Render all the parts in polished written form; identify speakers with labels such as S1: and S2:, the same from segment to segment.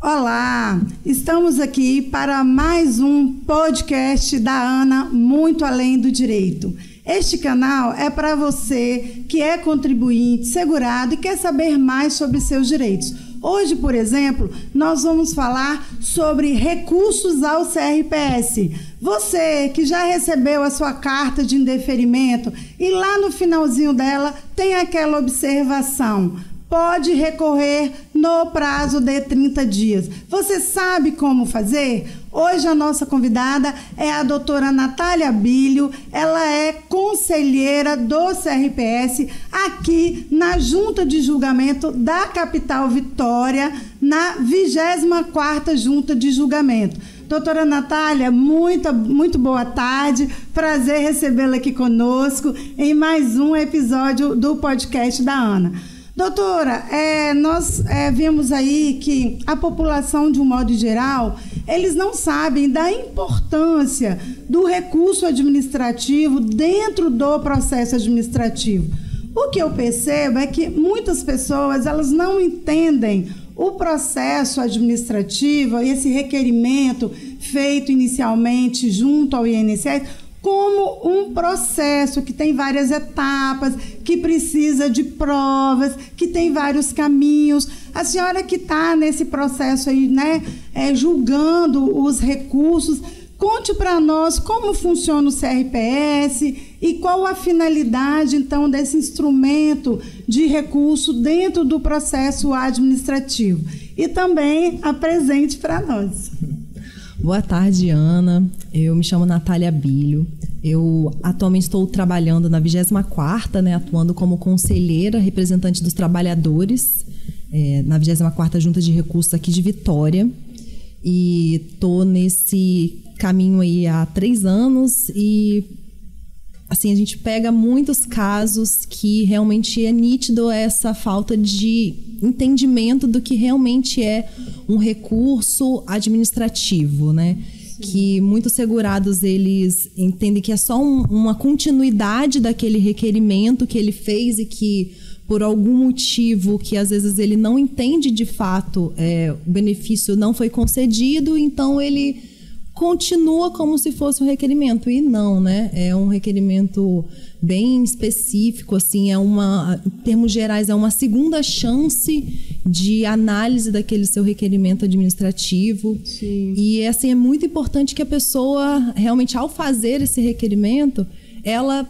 S1: Olá, estamos aqui para mais um podcast da Ana Muito Além do Direito. Este canal é para você que é contribuinte, segurado e quer saber mais sobre seus direitos. Hoje, por exemplo, nós vamos falar sobre recursos ao CRPS. Você que já recebeu a sua carta de indeferimento e lá no finalzinho dela tem aquela observação: pode recorrer no prazo de 30 dias. Você sabe como fazer? Hoje a nossa convidada é a doutora Natália Bilho. Ela é conselheira do CRPS aqui na Junta de Julgamento da Capital Vitória, na 24ª Junta de Julgamento. Doutora Natália, muito boa tarde. Prazer recebê-la aqui conosco em mais um episódio do podcast da Ana. Doutora, nós vimos aí que a população, de um modo geral, eles não sabem da importância do recurso administrativo dentro do processo administrativo. O que eu percebo é que muitas pessoas elas não entendem o processo administrativo, esse requerimento feito inicialmente junto ao INSS, como um processo que tem várias etapas, que precisa de provas, que tem vários caminhos. A senhora que está nesse processo aí, né, julgando os recursos, conte para nós como funciona o CRPS e qual a finalidade, então, desse instrumento de recurso dentro do processo administrativo. E também apresente para nós.
S2: Boa tarde, Ana. Eu me chamo Natália Bilho. Eu atualmente estou trabalhando na 24ª, né, atuando como conselheira representante dos trabalhadores, na 24ª Junta de Recursos aqui de Vitória. E estou nesse caminho aí há 3 anos e, assim, a gente pega muitos casos que realmente é nítido essa falta de entendimento do que realmente é um recurso administrativo, né? Sim. Que muitos segurados, eles entendem que é só uma continuidade daquele requerimento que ele fez e que, por algum motivo que às vezes ele não entende de fato, o benefício não foi concedido, então ele continua como se fosse um requerimento. E não, né? É um requerimento bem específico, assim, em termos gerais, é uma segunda chance de análise daquele seu requerimento administrativo. Sim. E, assim, é muito importante que a pessoa, realmente, ao fazer esse requerimento, ela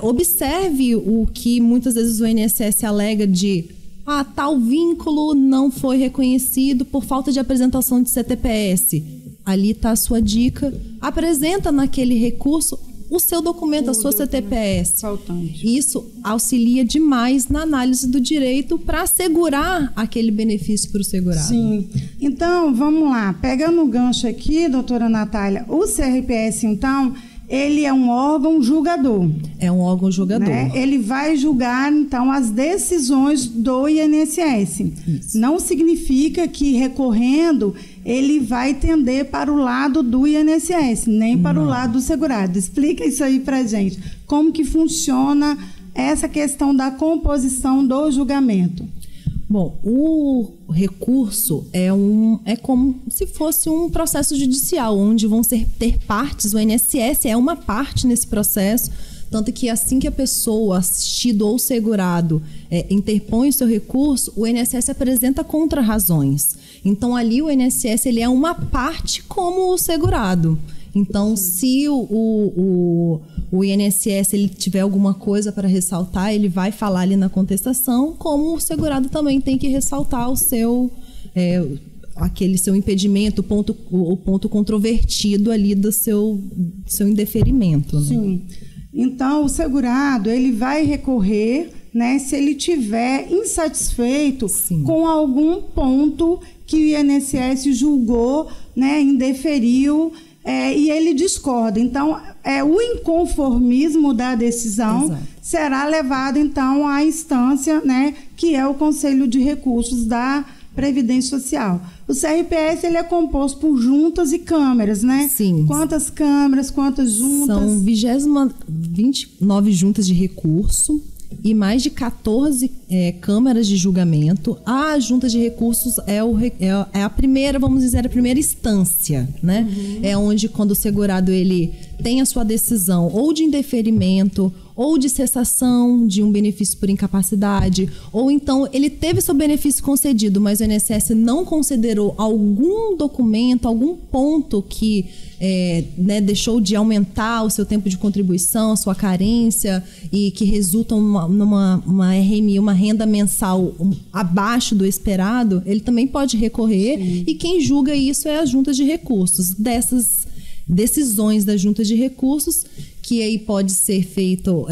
S2: observe o que muitas vezes o INSS alega de tal vínculo não foi reconhecido por falta de apresentação de CTPS. Ali está a sua dica. Apresenta naquele recurso o seu documento, a sua CTPS. Faltante. Isso auxilia demais na análise do direito para assegurar aquele benefício para o segurado. Sim.
S1: Então, vamos lá. Pegando o gancho aqui, doutora Natália, o CRPS, então, ele é um órgão julgador.
S2: É um órgão julgador.
S1: Né? Ele vai julgar, então, as decisões do INSS. Isso. Não significa que, recorrendo, ele vai tender para o lado do INSS, nem para o lado do segurado. Explica isso aí para a gente. Como que funciona essa questão da composição do julgamento?
S2: Bom, o recurso é como se fosse um processo judicial, onde vão ter partes. O INSS é uma parte nesse processo, tanto que assim que a pessoa, assistido ou segurado, interpõe o seu recurso, o INSS apresenta contrarrazões. Então, ali o INSS ele é uma parte como o segurado. Então, se o INSS ele tiver alguma coisa para ressaltar, ele vai falar ali na contestação, como o segurado também tem que ressaltar o seu, aquele seu impedimento, o ponto controvertido ali do seu indeferimento. Né?
S1: Sim. Então, o segurado ele vai recorrer, né, se ele tiver insatisfeito Sim. com algum ponto que o INSS julgou, né, indeferiu, e ele discorda. Então, o inconformismo da decisão Exato. Será levado, então, à instância, né, que é o Conselho de Recursos da Previdência Social. O CRPS ele é composto por juntas e câmeras, né?
S2: Sim.
S1: Quantas câmeras, quantas juntas?
S2: São 29 juntas de recurso e mais de 14 câmaras de julgamento. A junta de recursos é a primeira, vamos dizer, a primeira instância, né? É onde, quando o segurado ele tem a sua decisão ou de indeferimento ou de cessação de um benefício por incapacidade, ou então ele teve seu benefício concedido, mas o INSS não considerou algum documento, algum ponto que deixou de aumentar o seu tempo de contribuição, a sua carência, e que resulta numa RMI, uma renda mensal abaixo do esperado, ele também pode recorrer. Sim. E quem julga isso é a junta de recursos. Dessas decisões da junta de recursos, que aí pode ser feito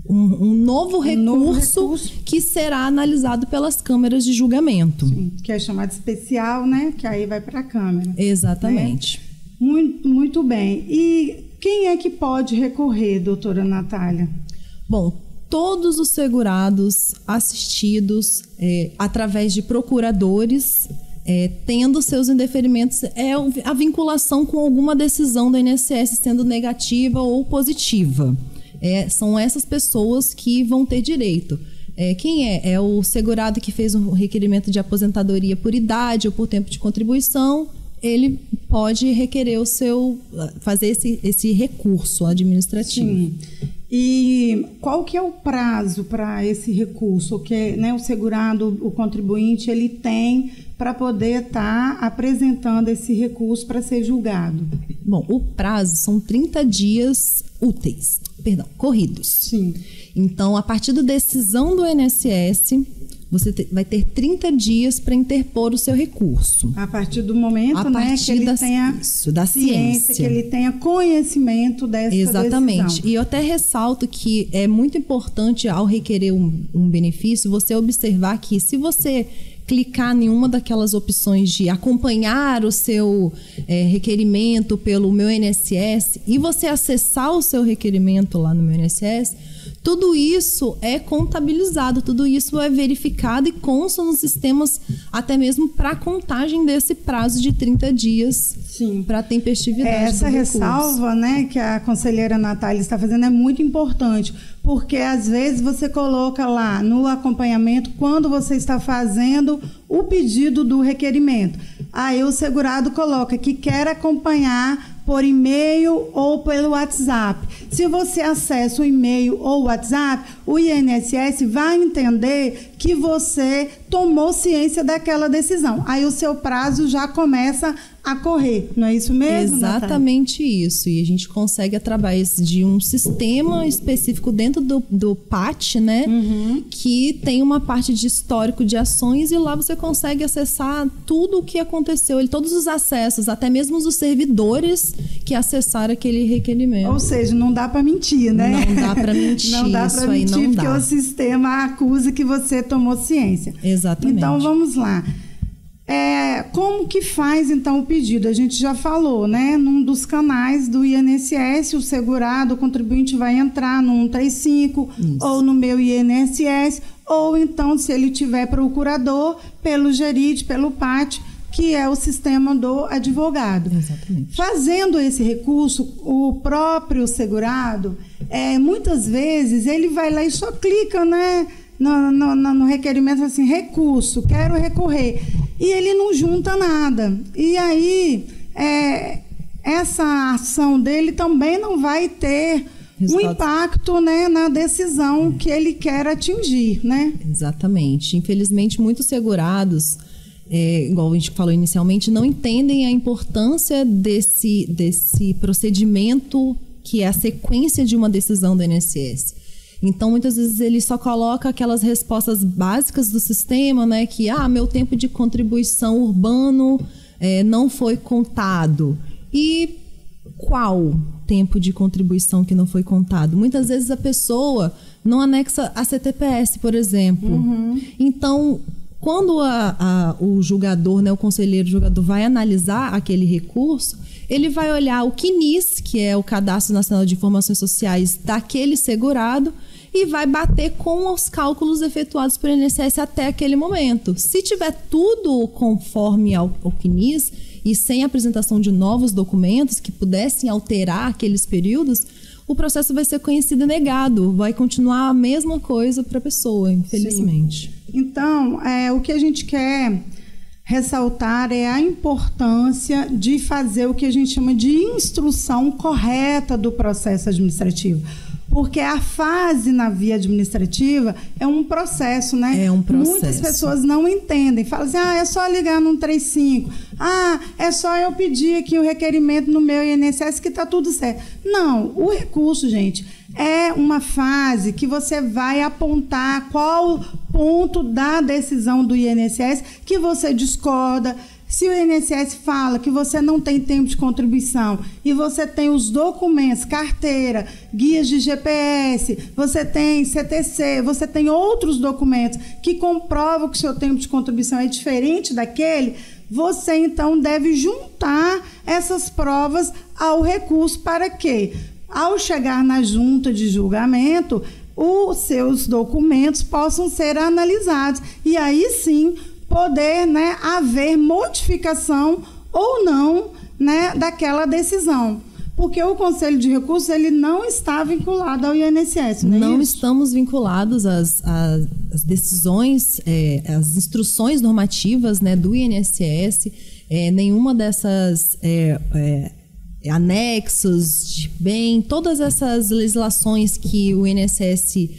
S2: um novo recurso que será analisado pelas câmaras de julgamento.
S1: Sim, que é chamado especial, né? Que aí vai para a Câmara.
S2: Exatamente.
S1: Né? Muito, muito bem. E quem é que pode recorrer, doutora Natália?
S2: Bom, todos os segurados assistidos através de procuradores, tendo seus indeferimentos, a vinculação com alguma decisão do INSS sendo negativa ou positiva. São essas pessoas que vão ter direito. Quem é? É o segurado que fez um requerimento de aposentadoria por idade ou por tempo de contribuição. Ele pode requerer fazer esse recurso administrativo.
S1: Sim. E qual que é o prazo para esse recurso que, né, o segurado, o contribuinte, ele tem para poder estar apresentando esse recurso para ser julgado?
S2: Bom, o prazo são 30 dias corridos.
S1: Sim.
S2: Então, a partir da decisão do INSS, você vai ter 30 dias para interpor o seu recurso.
S1: A partir do momento, que ele tenha
S2: da ciência,
S1: que ele tenha conhecimento dessa
S2: Exatamente.
S1: decisão.
S2: E eu até ressalto que é muito importante, ao requerer um benefício, você observar que, se você clicar em uma daquelas opções de acompanhar o seu requerimento pelo Meu INSS e você acessar o seu requerimento lá no Meu INSS, tudo isso é contabilizado, tudo isso é verificado e consta nos sistemas, até mesmo para a contagem desse prazo de 30 dias para tempestividade.
S1: Essa ressalva, né, que a conselheira Natália está fazendo é muito importante, porque às vezes você coloca lá no acompanhamento quando você está fazendo o pedido do requerimento. Aí o segurado coloca que quer acompanhar por e-mail ou pelo WhatsApp. Se você acessa o e-mail ou o WhatsApp, o INSS vai entender que você tomou ciência daquela decisão. Aí o seu prazo já começa a correr, não é isso mesmo,
S2: Exatamente,
S1: Natália?
S2: Isso. E a gente consegue, através de um sistema específico dentro do PAT, né? Que tem uma parte de histórico de ações, e lá você consegue acessar tudo o que aconteceu, todos os acessos, até mesmo os servidores que acessaram aquele requerimento.
S1: Ou seja, não dá para mentir, né?
S2: Não dá para mentir.
S1: Não dá para mentir, porque o sistema acusa que você tomou ciência.
S2: Exatamente.
S1: Então, vamos lá. Como que faz, então, o pedido? A gente já falou, né? Num dos canais do INSS, o segurado, o contribuinte vai entrar no 135, ou no Meu INSS, ou então, se ele tiver procurador, pelo GERID, pelo PAT, que é o sistema do advogado.
S2: Exatamente.
S1: Fazendo esse recurso, o próprio segurado, muitas vezes, ele vai lá e só clica, né, no requerimento, assim, recurso, quero recorrer. E ele não junta nada. E aí, essa ação dele também não vai ter um impacto, né, na decisão que ele quer atingir, né?
S2: Exatamente. Infelizmente, muitos segurados, igual a gente falou inicialmente, não entendem a importância desse procedimento, que é a sequência de uma decisão do INSS. Então, muitas vezes, ele só coloca aquelas respostas básicas do sistema, né? Que, meu tempo de contribuição urbano não foi contado. E qual tempo de contribuição que não foi contado? Muitas vezes a pessoa não anexa a CTPS, por exemplo. Então, quando o julgador, né, o conselheiro julgador, vai analisar aquele recurso, ele vai olhar o CNIS, que é o Cadastro Nacional de Informações Sociais daquele segurado, e vai bater com os cálculos efetuados pelo INSS até aquele momento. Se tiver tudo conforme ao CNIS e sem apresentação de novos documentos que pudessem alterar aqueles períodos, o processo vai ser conhecido e negado, vai continuar a mesma coisa para a pessoa, infelizmente.
S1: Sim. Então, o que a gente quer ressaltar é a importância de fazer o que a gente chama de instrução correta do processo administrativo. Porque a fase na via administrativa é um processo, né?
S2: É um processo.
S1: Muitas pessoas não entendem. Falam assim, é só ligar no 135. É só eu pedir aqui o requerimento no meu INSS que está tudo certo. Não, o recurso, gente, é uma fase que você vai apontar qual ponto da decisão do INSS que você discorda. Se o INSS fala que você não tem tempo de contribuição e você tem os documentos, carteira, guias de GPS, você tem CTC, você tem outros documentos que comprovam que o seu tempo de contribuição é diferente daquele, você então deve juntar essas provas ao recurso para que, ao chegar na junta de julgamento, os seus documentos possam ser analisados. E aí sim poder, né, haver modificação ou não, né, daquela decisão. Porque o Conselho de Recursos ele não está vinculado ao INSS,
S2: não estamos vinculados às decisões, às instruções normativas, né, do INSS, nenhuma dessas anexos de bem, todas essas legislações que o INSS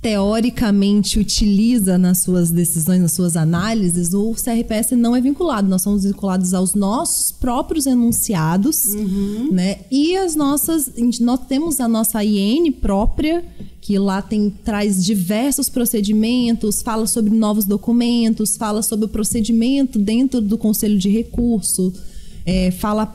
S2: teoricamente utiliza nas suas decisões, nas suas análises, o CRPS não é vinculado. Nós somos vinculados aos nossos próprios enunciados, né? E nós temos a nossa IN própria, que lá traz diversos procedimentos, fala sobre novos documentos, fala sobre o procedimento dentro do Conselho de Recurso, fala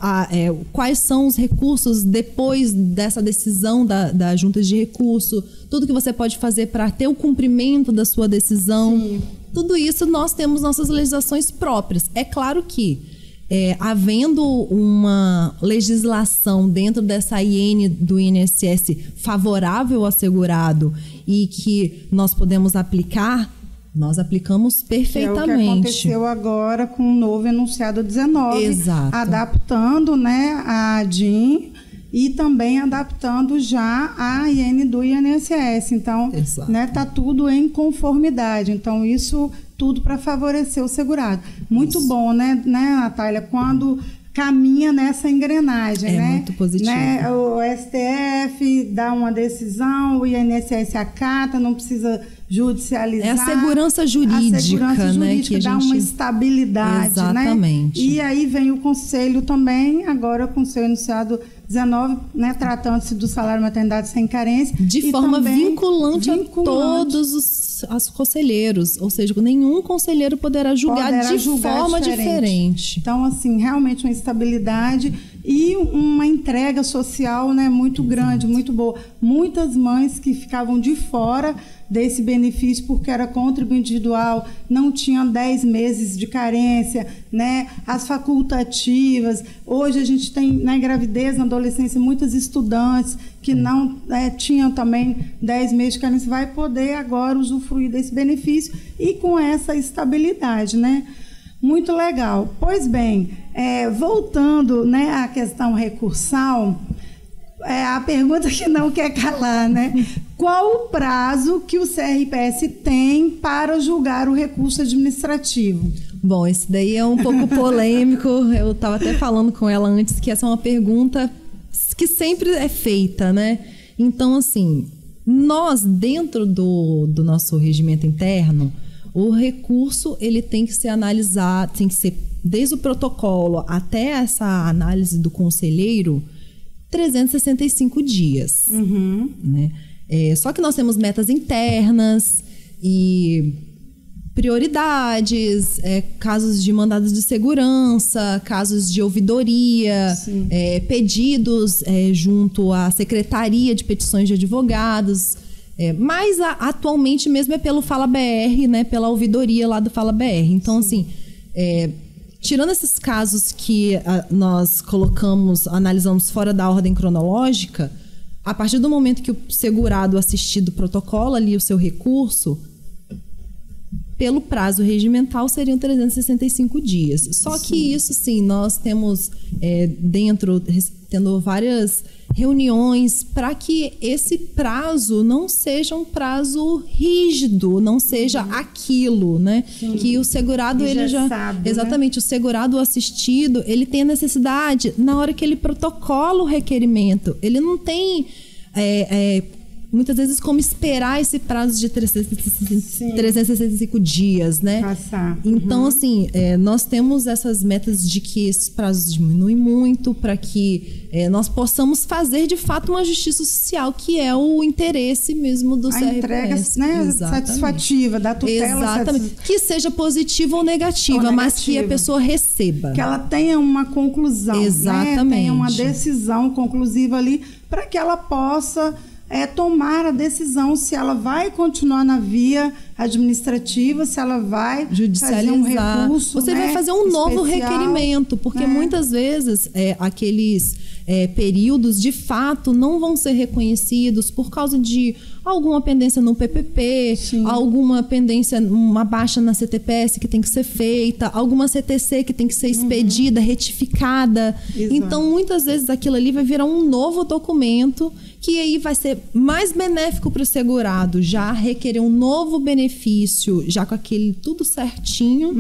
S2: quais são os recursos depois dessa decisão da Junta de Recurso, tudo que você pode fazer para ter o cumprimento da sua decisão. Sim. Tudo isso nós temos nossas legislações próprias. É claro que, havendo uma legislação dentro dessa IN do INSS favorável ao segurado e que nós podemos aplicar, nós aplicamos perfeitamente.
S1: É o que aconteceu agora com o novo enunciado 19.
S2: Exato.
S1: Adaptando, né, a DIN e também adaptando já a IN do INSS. Então, né, tá tudo em conformidade. Então, isso tudo para favorecer o segurado. Muito bom, né, Natália? Quando caminha nessa engrenagem, né?
S2: Muito positivo.
S1: Né? O STF dá uma decisão, o INSS acata, não precisa judicializar.
S2: É a segurança jurídica, né? Que
S1: dá uma estabilidade,
S2: exatamente.
S1: Né? E aí vem o Conselho também, agora com o seu enunciado 19, né, tratando-se do salário maternidade sem carência.
S2: De forma vinculante a todos os conselheiros, ou seja, nenhum conselheiro poderá julgar de forma diferente.
S1: Então, assim, realmente uma estabilidade e uma entrega social, né, muito grande, muito boa. Muitas mães que ficavam de fora desse benefício porque era contribuinte individual, não tinham 10 meses de carência, né? As facultativas. Hoje a gente tem na gravidez, na adolescência, muitas estudantes que não tinham também 10 meses de carência, vai poder agora usufruir desse benefício e com essa estabilidade, né? Muito legal. Pois bem, voltando, né, à questão recursal, a pergunta que não quer calar, né? Qual o prazo que o CRPS tem para julgar o recurso administrativo?
S2: Bom, esse daí é um pouco polêmico. Eu estava até falando com ela antes que essa é uma pergunta que sempre é feita, né? Então, assim, nós, dentro do nosso regimento interno, o recurso ele tem que ser analisado, tem que ser desde o protocolo até essa análise do conselheiro, 365 dias. Né? Só que nós temos metas internas e prioridades, casos de mandados de segurança, casos de ouvidoria, pedidos junto à Secretaria de Petições de Advogados. Mas atualmente mesmo é pelo Fala BR, né? Pela ouvidoria lá do Fala BR. Então, assim, tirando esses casos que nós analisamos fora da ordem cronológica, a partir do momento que o segurado assistido protocola ali o seu recurso, pelo prazo regimental seriam 365 dias. Só que isso, sim, nós temos tendo várias reuniões para que esse prazo não seja um prazo rígido, não seja aquilo, né? Sim. Que o segurado, ele já sabe, exatamente, né? O segurado, o assistido, ele tem a necessidade, na hora que ele protocola o requerimento, ele não tem muitas vezes como esperar esse prazo de 365 dias, né?
S1: Passar.
S2: Então, assim, nós temos essas metas de que esses prazos diminuem muito para que nós possamos fazer, de fato, uma justiça social, que é o interesse mesmo do CRPS. A
S1: entrega, né, satisfativa, da tutela.
S2: Exatamente. Que seja positiva ou negativa, mas que a pessoa receba.
S1: Que ela tenha uma conclusão.
S2: Exatamente.
S1: Né? Tenha uma decisão conclusiva ali, para que ela possa tomar a decisão se ela vai continuar na via administrativa, se ela vai fazer um recurso.
S2: Você vai fazer um novo requerimento, porque muitas vezes aqueles períodos de fato não vão ser reconhecidos por causa de alguma pendência no PPP, alguma pendência, uma baixa na CTPS que tem que ser feita, alguma CTC que tem que ser expedida, retificada. Exato. Então, muitas vezes aquilo ali vai virar um novo documento que aí vai ser mais benéfico para o segurado, já requerer um novo benefício, já com aquele tudo certinho,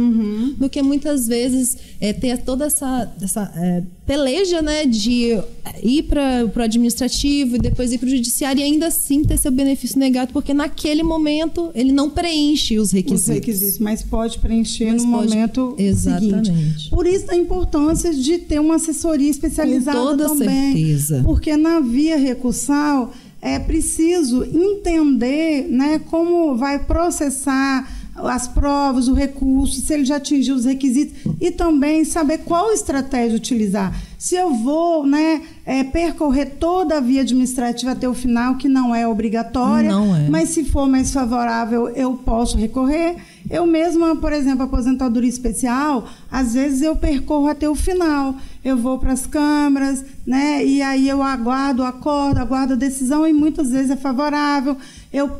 S2: do que muitas vezes ter toda essa peleja, né, de ir para o administrativo e depois ir para o judiciário e ainda assim ter seu benefício negado, porque naquele momento ele não preenche os requisitos.
S1: Mas pode preencher no momento seguinte. Por isso a importância de ter uma assessoria especializada também. Com toda certeza. Porque na via recursal é preciso entender, né, como vai processar as provas, o recurso, se ele já atingiu os requisitos, e também saber qual estratégia utilizar. Se eu vou, né, percorrer toda a via administrativa até o final, que não é obrigatória, mas se for mais favorável, eu posso recorrer. Eu mesma, por exemplo, aposentadoria especial, às vezes eu percorro até o final. Eu vou para as câmaras, né, e aí eu aguardo a decisão, e muitas vezes é favorável. Eu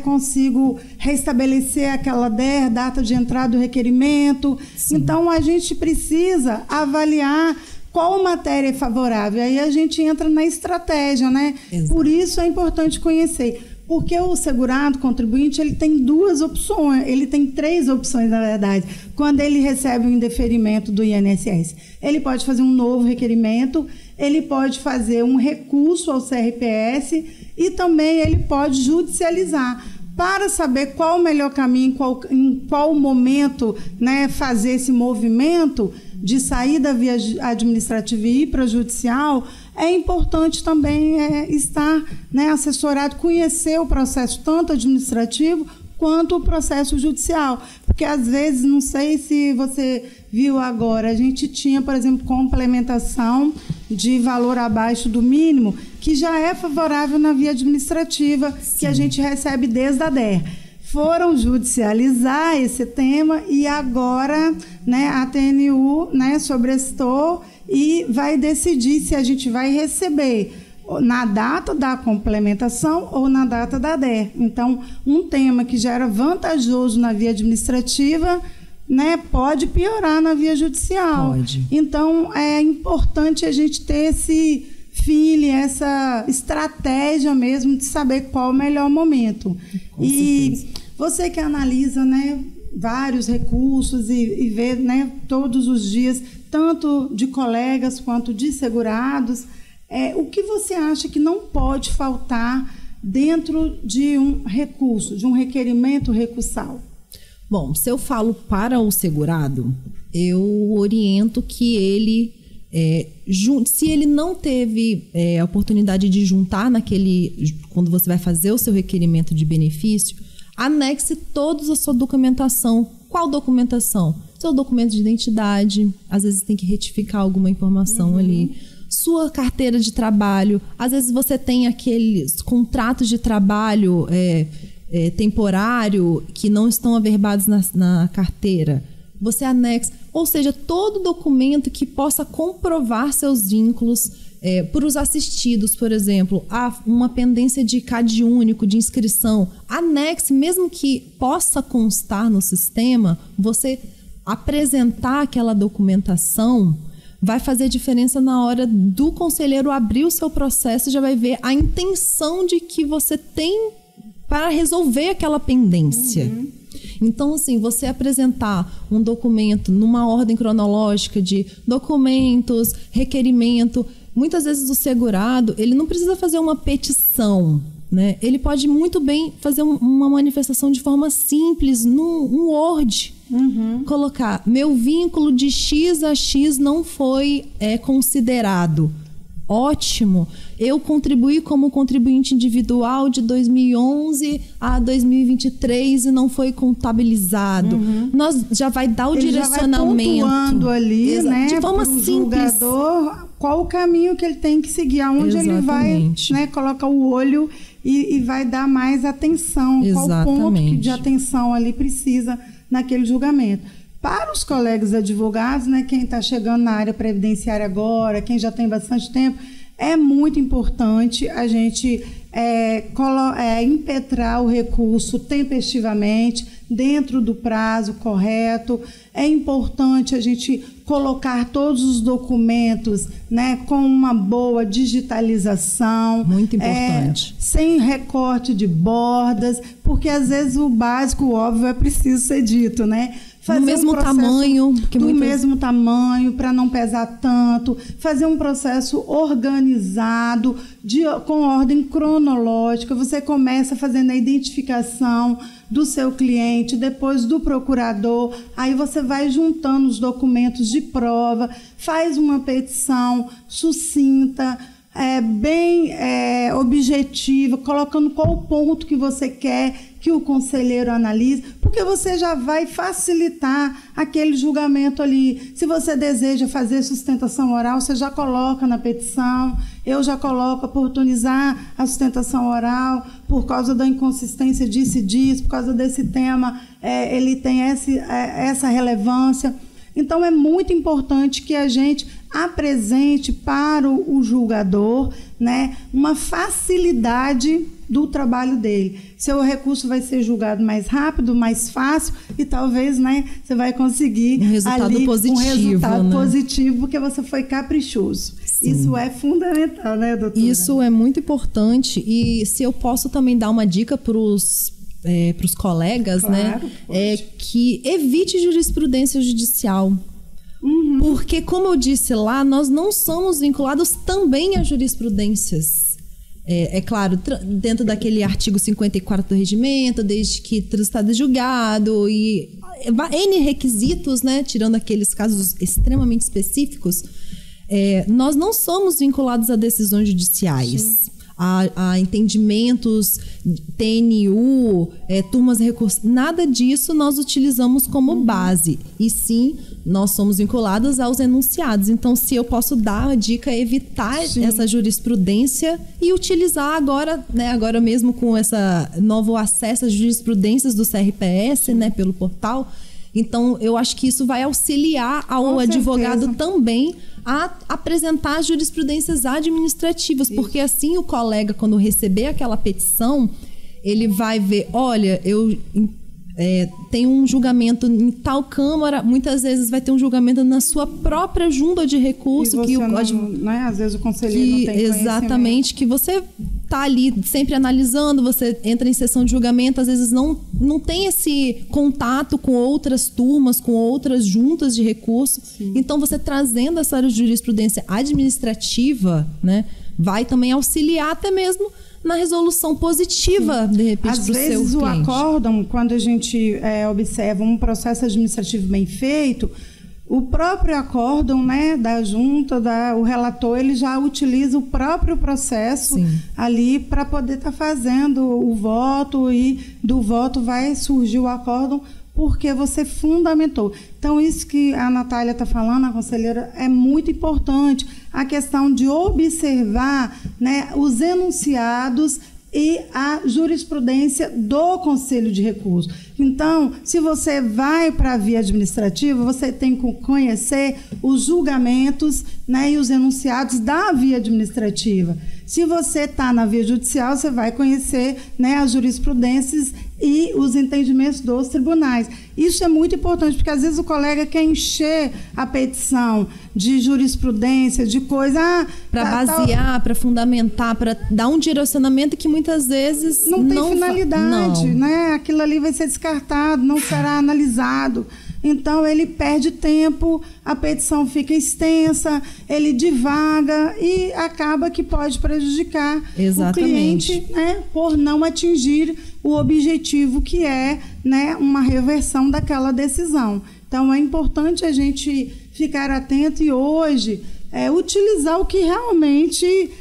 S1: consigo restabelecer aquela data de entrada do requerimento. Sim. Então, a gente precisa avaliar qual matéria é favorável. Aí a gente entra na estratégia, né? Exato. Por isso é importante conhecer. Porque o segurado contribuinte, ele tem duas opções, ele tem três opções, na verdade, quando ele recebe o indeferimento do INSS. Ele pode fazer um novo requerimento, ele pode fazer um recurso ao CRPS e também ele pode judicializar. Para saber qual o melhor caminho, em qual momento, né, fazer esse movimento de sair da via administrativa e ir para a judicial, é importante também estar, né, assessorado, conhecer o processo tanto administrativo quanto o processo judicial. Porque, às vezes, não sei se você viu agora, a gente tinha, por exemplo, complementação de valor abaixo do mínimo, que já é favorável na via administrativa. Sim. Que a gente recebe desde a DER. Foram judicializar esse tema e agora, né, a TNU, né, sobrestou e vai decidir se a gente vai receber na data da complementação ou na data da DER. Então, um tema que já era vantajoso na via administrativa, né, pode piorar na via judicial. Pode. Então, é importante a gente ter esse feeling, essa estratégia mesmo de saber qual o melhor momento. E você que analisa, né, vários recursos e vê, né, todos os dias, tanto de colegas quanto de segurados, o que você acha que não pode faltar dentro de um recurso, de um requerimento recursal?
S2: Bom, se eu falo para o segurado, eu oriento que ele, se ele não teve a oportunidade de juntar quando você vai fazer o seu requerimento de benefício, anexe toda a sua documentação. Qual documentação? Seu documento de identidade, às vezes tem que retificar alguma informação ali. Sua carteira de trabalho, às vezes você tem aqueles contratos de trabalho temporário que não estão averbados na carteira. Você anexa, ou seja, todo documento que possa comprovar seus vínculos. Para os assistidos, por exemplo, uma pendência de CAD único, de inscrição, anexe, mesmo que possa constar no sistema, você apresentar aquela documentação vai fazer diferença na hora do conselheiro abrir o seu processo, já vai ver a intenção de que você tem para resolver aquela pendência. Então, assim, você apresentar um documento numa ordem cronológica de documentos, requerimento, muitas vezes o segurado, ele não precisa fazer uma petição, né? Ele pode muito bem fazer uma manifestação de forma simples, num Word. Colocar, meu vínculo de X a X não foi considerado. Ótimo, eu contribuí como contribuinte individual de 2011 a 2023 e não foi contabilizado. Nós já vai dar o
S1: ele
S2: direcionamento.
S1: Já vai pontuando ali, né,
S2: de forma simples.
S1: Julgador, qual o caminho que ele tem que seguir, aonde ele vai, né, coloca o olho e vai dar mais atenção. Qual ponto de atenção ali precisa naquele julgamento. Para os colegas advogados, né, quem está chegando na área previdenciária agora, quem já tem bastante tempo, é muito importante a gente impetrar o recurso tempestivamente, dentro do prazo correto. É importante a gente colocar todos os documentos, né, com uma boa digitalização.
S2: Muito importante.
S1: Sem recorte de bordas, porque às vezes o básico, o óbvio, é preciso ser dito, né?
S2: Do mesmo tamanho.
S1: Mesmo tamanho, para não pesar tanto. Fazer um processo organizado, com ordem cronológica. Você começa fazendo a identificação do seu cliente, depois do procurador. Aí você vai juntando os documentos de prova, faz uma petição sucinta, bem objetiva, colocando qual o ponto que você quer que o conselheiro analise, porque você já vai facilitar aquele julgamento ali. Se você deseja fazer sustentação oral, você já coloca na petição. Eu já coloco oportunizar a sustentação oral por causa da inconsistência disso e disso, por causa desse tema, ele tem essa relevância. Então, é muito importante que a gente apresente para o julgador, né, uma facilidade do trabalho dele. Seu recurso vai ser julgado mais rápido, mais fácil e talvez, né, você vai conseguir
S2: um resultado
S1: positivo, porque você foi caprichoso. Sim. Isso é fundamental, né, doutora?
S2: Isso é muito importante. E se eu posso também dar uma dica para os colegas,
S1: claro,
S2: né, que evite jurisprudência judicial. Porque, como eu disse lá, nós não somos vinculados também a jurisprudências. É claro, dentro daquele artigo 54 do regimento, desde que transitado julgado e N requisitos, né, tirando aqueles casos extremamente específicos, nós não somos vinculados a decisões judiciais. Sim. A entendimentos, TNU, turmas de recursos, nada disso nós utilizamos como base. E sim, nós somos vinculados aos enunciados. Então, se eu posso dar a dica, evitar essa jurisprudência e utilizar agora, né, agora mesmo com essa novo acesso às jurisprudências do CRPS, né, pelo portal. Então, eu acho que isso vai auxiliar ao advogado também a apresentar as jurisprudências administrativas, porque assim o colega, quando receber aquela petição, ele vai ver, olha, eu tenho um julgamento em tal Câmara, muitas vezes vai ter um julgamento na sua própria junta de recurso.
S1: Que né? Às vezes o conselheiro não tem
S2: exatamente, que você está ali sempre analisando, você entra em sessão de julgamento, às vezes não tem esse contato com outras turmas, com outras juntas de recurso. Sim. Então, você trazendo essa jurisprudência administrativa, né, vai também auxiliar até mesmo na resolução positiva, de repente, para o seu cliente. Às vezes,
S1: o acórdão, quando a gente observa um processo administrativo bem feito, o próprio acórdão, né, da junta, o relator, ele já utiliza o próprio processo. Sim. Ali para poder estar fazendo o voto, e do voto vai surgir o acórdão porque você fundamentou. Então, isso que a Natália está falando, a conselheira, é muito importante. A questão de observar, né, os enunciados e a jurisprudência do Conselho de Recursos. Então, se você vai para a via administrativa, você tem que conhecer os julgamentos, né, e os enunciados da via administrativa. Se você está na via judicial, você vai conhecer, né, as jurisprudências e os entendimentos dos tribunais. Isso é muito importante, porque às vezes o colega quer encher a petição de jurisprudência, de coisa...
S2: Para basear, para fundamentar, para dar um direcionamento que muitas vezes
S1: não tem finalidade, né? Aquilo ali vai ser descartado, não será analisado. Então, ele perde tempo, a petição fica extensa, ele divaga e acaba que pode prejudicar o cliente, né, por não atingir o objetivo que é, né, uma reversão daquela decisão. Então, é importante a gente ficar atento e hoje utilizar o que realmente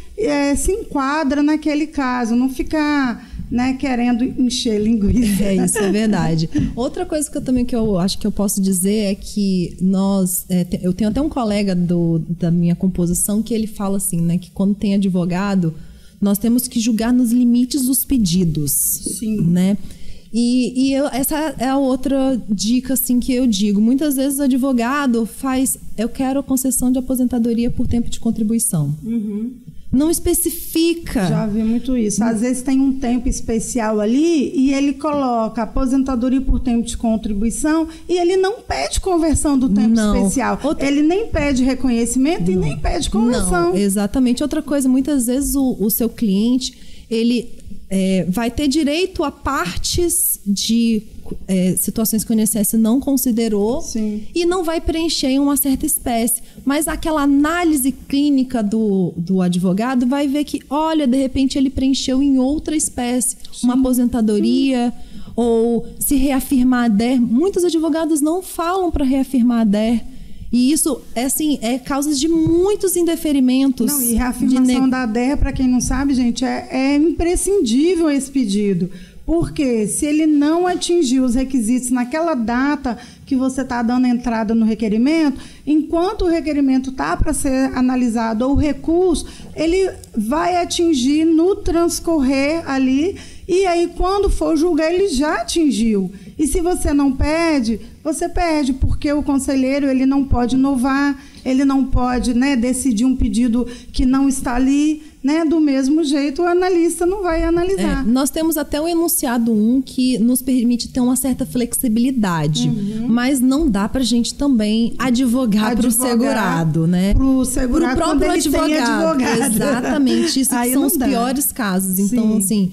S1: se enquadra naquele caso, não ficar... né, querendo encher linguiça.
S2: Isso é verdade. Outra coisa que eu acho que eu posso dizer é que eu tenho até um colega da minha composição que ele fala assim, né, que quando tem advogado, nós temos que julgar nos limites dos pedidos.
S1: Sim.
S2: Né? Essa é a outra dica assim, que eu digo. Muitas vezes o advogado eu quero a concessão de aposentadoria por tempo de contribuição.
S1: Uhum.
S2: Não especifica.
S1: Já vi muito isso. Às vezes tem um tempo especial ali e ele coloca aposentadoria por tempo de contribuição e ele não pede conversão do tempo especial. Ele nem pede reconhecimento e nem pede conversão.
S2: Não, exatamente. Outra coisa, muitas vezes o seu cliente, ele vai ter direito a partes de situações que o INSS não considerou.
S1: Sim.
S2: E não vai preencher em uma certa espécie. Mas aquela análise clínica do advogado vai ver que, olha, de repente ele preencheu em outra espécie, uma aposentadoria, ou se reafirmar a DER. Muitos advogados não falam para reafirmar a DER. E isso é causa de muitos indeferimentos.
S1: Não, e reafirmação da DER, para quem não sabe, gente, é imprescindível esse pedido. Porque se ele não atingir os requisitos naquela data que você está dando entrada no requerimento, enquanto o requerimento está para ser analisado ou o recurso, ele vai atingir no transcorrer ali, e aí quando for julgar ele já atingiu. E se você não pede, você perde, porque o conselheiro ele não pode inovar, ele não pode, né, decidir um pedido que não está ali, né, do mesmo jeito o analista não vai analisar.
S2: Nós temos até o enunciado 1 que nos permite ter uma certa flexibilidade, mas não dá para a gente também advogar para o segurado, né?
S1: Para o segurado,
S2: pro próprio advogado. Exatamente, isso que são os piores casos. Então, assim,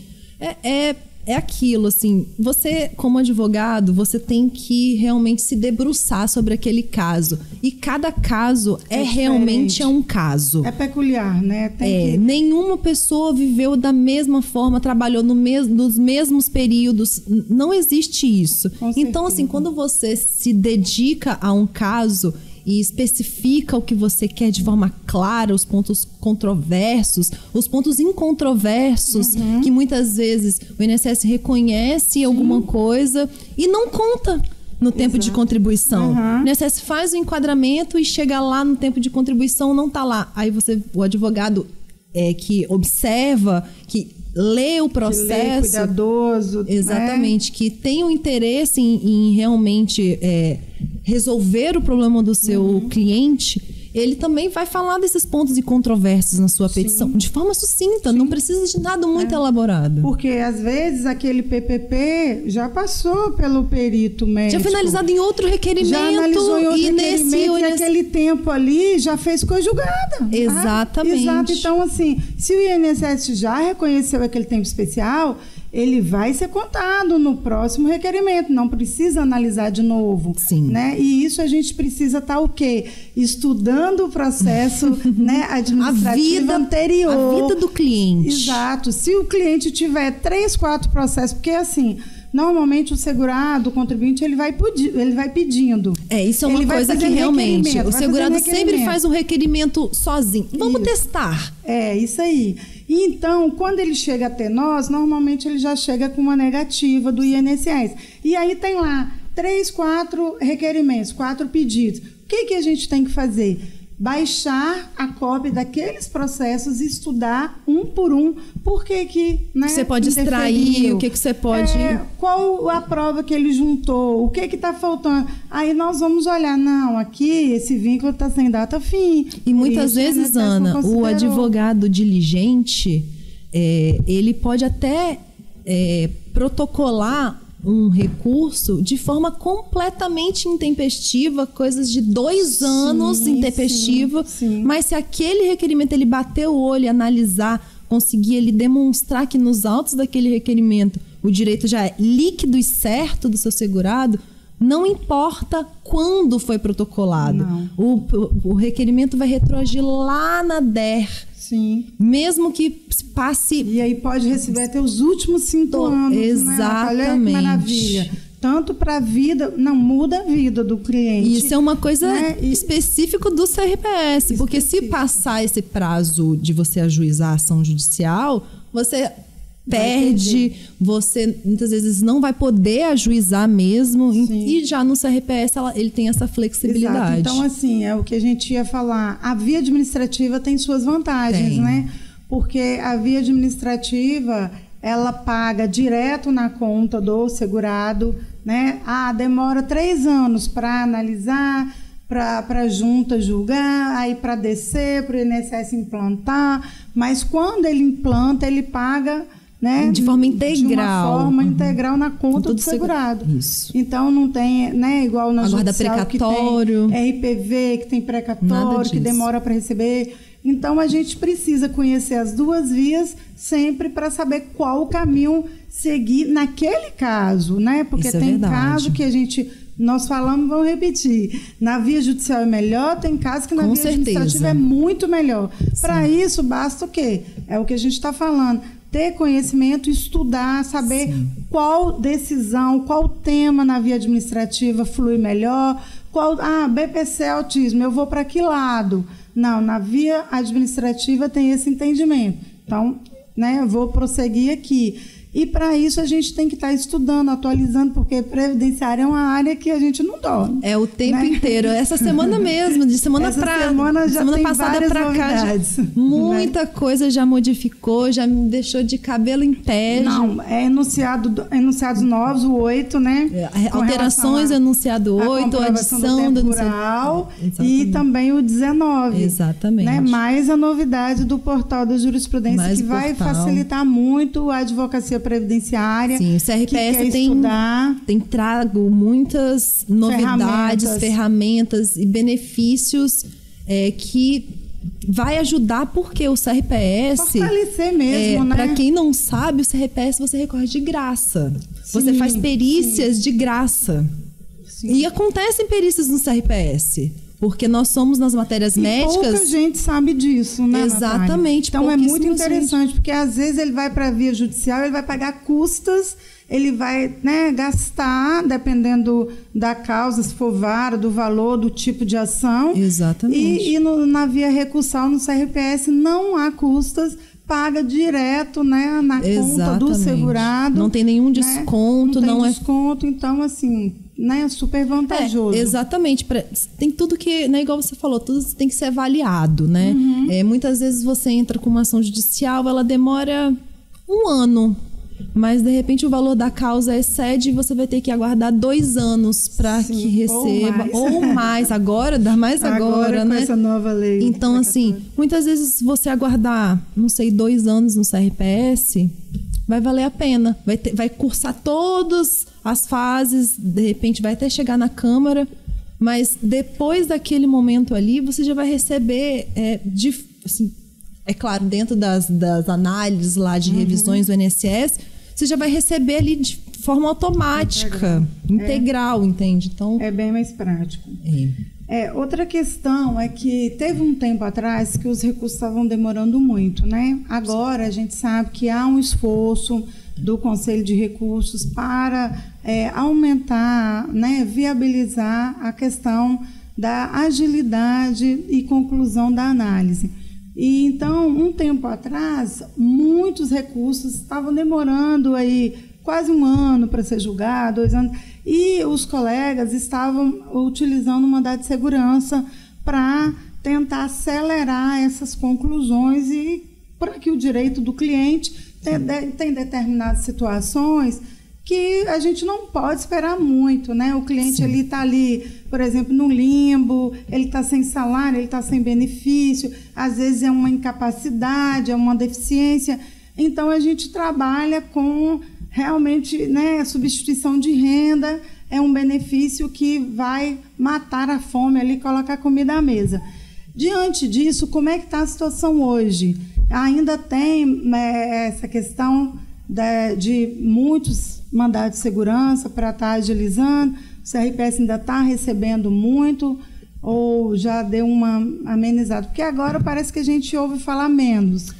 S2: é aquilo, assim, você, como advogado, você tem que realmente se debruçar sobre aquele caso. E cada caso realmente um caso.
S1: É peculiar, né?
S2: Nenhuma pessoa viveu da mesma forma, trabalhou nos mesmos períodos. Não existe isso. Então, assim, quando você se dedica a um caso e especifica o que você quer de forma clara, os pontos controversos, os pontos incontroversos, que muitas vezes o INSS reconhece alguma coisa e não conta no tempo de contribuição. O INSS faz o enquadramento e chega lá no tempo de contribuição, não está lá. Aí o advogado que observa, que lê o processo, que lê,
S1: cuidadoso,
S2: exatamente, né? Que tem o interesse em realmente resolver o problema do seu cliente, ele também vai falar desses pontos incontroversos na sua petição, de forma sucinta, não precisa de nada muito elaborado.
S1: Porque, às vezes, aquele PPP já passou pelo perito médico.
S2: Já foi analisado em outro requerimento.
S1: Já analisou em outro requerimento e aquele tempo ali já fez conjugada.
S2: Exatamente.
S1: Exato. Então, assim, se o INSS já reconheceu aquele tempo especial, ele vai ser contado no próximo requerimento, não precisa analisar de novo.
S2: Sim.
S1: Né? E isso a gente precisa estar o quê? Estudando o processo né, administrativo anterior.
S2: A vida do cliente.
S1: Exato. Se o cliente tiver 3, 4 processos, porque assim, normalmente o segurado, o contribuinte, ele vai pedindo.
S2: Isso é uma coisa que realmente o segurado sempre faz um requerimento sozinho. Vamos testar.
S1: Isso aí. E então, quando ele chega até nós, normalmente ele já chega com uma negativa do INSS. E aí tem lá 3, 4 requerimentos, 4 pedidos. O que a gente tem que fazer? Baixar a cópia daqueles processos e estudar um por um. Por que né,
S2: você pode extrair, o que você pode...
S1: qual a prova que ele juntou, o que está faltando. Aí nós vamos olhar, não, aqui esse vínculo está sem data fim.
S2: E muitas vezes, Ana, o advogado diligente, ele pode até protocolar um recurso de forma completamente intempestiva, coisas de 2 anos intempestiva, mas se aquele requerimento ele bater o olho, analisar, conseguir ele demonstrar que nos autos daquele requerimento o direito já é líquido e certo do seu segurado, não importa quando foi protocolado. O requerimento vai retroagir lá na DER.
S1: Sim.
S2: Mesmo que passe...
S1: E aí pode receber até os últimos 5 anos.
S2: Exatamente.
S1: Olha que maravilha. Tanto para a vida... Não, muda a vida do cliente.
S2: Isso é uma coisa específica do CRPS. Porque se passar esse prazo de você ajuizar a ação judicial, você perde, você muitas vezes não vai poder ajuizar mesmo. E já no CRPS ele tem essa flexibilidade.
S1: Exato. Então, assim, é o que a gente ia falar. A via administrativa tem suas vantagens, né? Porque a via administrativa, ela paga direto na conta do segurado, né? Demora 3 anos para analisar, para a junta julgar, aí para descer, para o INSS implantar. Mas quando ele implanta, ele paga... Né?
S2: De forma integral.
S1: De uma forma integral na conta do segurado.
S2: Isso.
S1: Então não tem, né, igual na judicial que tem RPV, que tem precatório, que demora para receber. Então a gente precisa conhecer as 2 vias sempre para saber qual o caminho seguir naquele caso, né? Porque tem caso que nós falamos, vamos repetir. Na via judicial é melhor, tem casos que na via administrativa é muito melhor. Para isso basta o quê? É o que a gente está falando. Ter conhecimento, estudar, saber qual decisão, qual tema na via administrativa flui melhor, BPC autismo, eu vou para que lado? Não, na via administrativa tem esse entendimento. Então, né, eu vou prosseguir aqui. E para isso a gente tem que estar estudando, atualizando, porque previdenciária é uma área que a gente não dorme.
S2: É o tempo inteiro. Essa semana mesmo, de semana passada para cá, muita coisa já modificou, já me deixou de cabelo em pé.
S1: Não, enunciados novos, o 8, né?
S2: Alterações do enunciado 8, adição do
S1: temporal e também o 19.
S2: Exatamente.
S1: Né? Mais a novidade do portal da jurisprudência, que vai facilitar muito a advocacia previdenciária.
S2: Sim, o CRPS tem trago muitas novidades, ferramentas e benefícios que vai ajudar, porque o CRPS...
S1: Fortalecer mesmo, né?
S2: Para quem não sabe, o CRPS você recorre de graça. Você faz perícias de graça. E acontecem perícias no CRPS. Porque nós somos nas matérias médicas...
S1: pouca gente sabe disso, né,
S2: Exatamente.
S1: Natália? Então é muito interessante, porque às vezes ele vai para a via judicial, ele vai pagar custas, ele vai, né, gastar, dependendo da causa, se for vara, do valor, do tipo de ação.
S2: Exatamente.
S1: E na via recursal, no CRPS, não há custas, paga direto, né, na conta do segurado.
S2: Não tem nenhum desconto.
S1: Não tem desconto, então, assim... Né, super vantajoso.
S2: Exatamente. Tem tudo que, né, igual você falou, tudo tem que ser avaliado, né? Muitas vezes você entra com uma ação judicial, ela demora 1 ano, mas de repente o valor da causa excede e você vai ter que aguardar 2 anos para que receba, ou mais agora, dá mais agora,
S1: com
S2: né?
S1: Essa nova lei.
S2: Então, assim, muitas vezes você aguardar, não sei, 2 anos no CRPS, vai valer a pena. Vai cursar todas as fases, de repente vai até chegar na Câmara, mas depois daquele momento ali, você já vai receber, assim, é claro, dentro das análises lá de revisões do INSS, você já vai receber ali de forma automática, integral, entende? Então,
S1: é bem mais prático. Outra questão é que teve um tempo atrás que os recursos estavam demorando muito, né? Agora a gente sabe que há um esforço do Conselho de Recursos para aumentar, né, viabilizar a questão da agilidade e conclusão da análise. E então, um tempo atrás, muitos recursos estavam demorando aí quase 1 ano para ser julgado, 2 anos, e os colegas estavam utilizando o mandado de segurança para tentar acelerar essas conclusões e para que o direito do cliente tem determinadas situações que a gente não pode esperar muito, né? O cliente ele está ali, por exemplo, no limbo, ele está sem salário, ele está sem benefício, às vezes é uma incapacidade, é uma deficiência. Então, a gente trabalha com realmente, né, a substituição de renda é um benefício que vai matar a fome ali e colocar comida à mesa. Diante disso, como é que está a situação hoje? Ainda tem essa questão de muitos mandados de segurança para estar agilizando? O CRPS ainda está recebendo muito ou já deu uma amenizada? Porque agora parece que a gente ouve falar menos.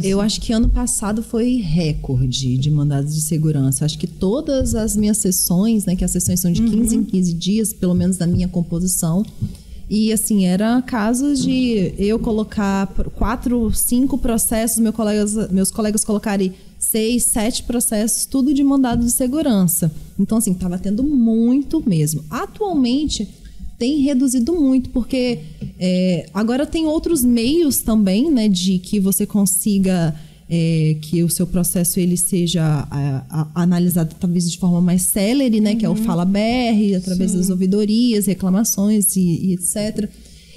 S2: Eu acho que ano passado foi recorde de mandados de segurança. Acho que todas as minhas sessões, né, que as sessões são de 15 em 15 dias, pelo menos na minha composição, e assim, era casos de eu colocar 4, 5 processos, meus colegas colocarem 6, 7 processos, tudo de mandado de segurança. Então, assim, estava tendo muito mesmo. Atualmente, tem reduzido muito, porque agora tem outros meios também, né, de que você consiga que o seu processo ele seja analisado talvez de forma mais célere, né, que é o Fala BR, através das ouvidorias, reclamações e etc.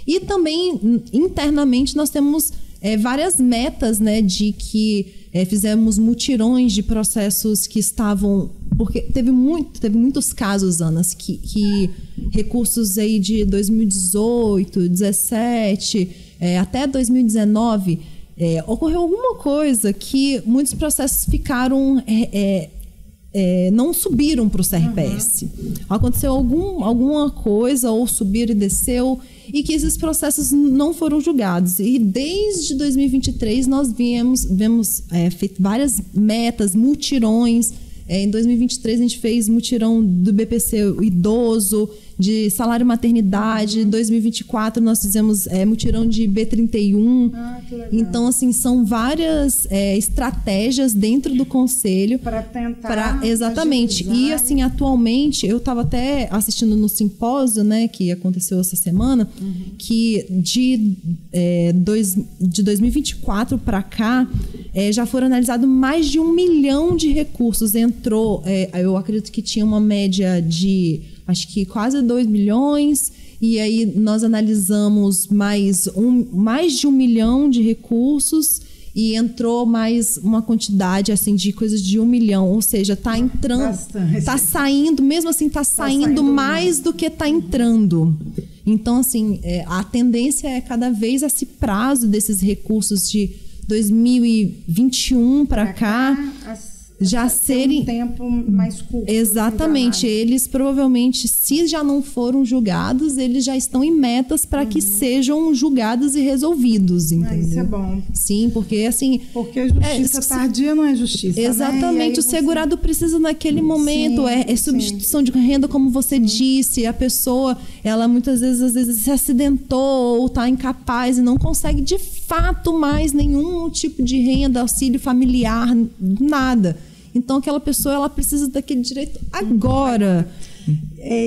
S2: E também, internamente, nós temos várias metas, né, de que fizemos mutirões de processos que estavam... Porque teve muitos casos, Ana, que recursos aí de 2018, 2017, até 2019, ocorreu alguma coisa que muitos processos ficaram... não subiram para o CRPS. Aconteceu alguma coisa, ou subiram e desceu, e que esses processos não foram julgados. E desde 2023 nós vemos feito várias metas, mutirões. Em 2023 a gente fez mutirão do BPC idoso, de salário maternidade. Em 2024 nós fizemos mutirão de B31.
S1: Que legal.
S2: Então, assim, são várias estratégias dentro do conselho
S1: para tentar
S2: exatamente.
S1: agilizar.
S2: E assim, atualmente, eu estava até assistindo no simpósio, né, que aconteceu essa semana, que de 2024 para cá já foram analisados mais de 1 milhão de recursos. Entrou, eu acredito que tinha uma média de acho que quase 2 milhões, e aí nós analisamos mais de 1 milhão de recursos, e entrou mais uma quantidade assim de coisas de 1 milhão, ou seja, está entrando, está saindo, mesmo assim está saindo mais do que está entrando. Então, assim, a tendência é cada vez esse prazo desses recursos de 2021 para cá já serem
S1: um tempo mais curto.
S2: Exatamente. Eles provavelmente, se já não foram julgados, eles já estão em metas para que sejam julgados e resolvidos, entendeu?
S1: Isso é bom.
S2: Sim, porque assim...
S1: Porque justiça tardia não é justiça,
S2: exatamente.
S1: Né?
S2: O segurado precisa naquele momento. É substituição de renda, como você disse. A pessoa, ela muitas vezes, às vezes se acidentou ou está incapaz e não consegue de fato mais nenhum tipo de renda, auxílio familiar, nada. Então, aquela pessoa, ela precisa daquele direito agora.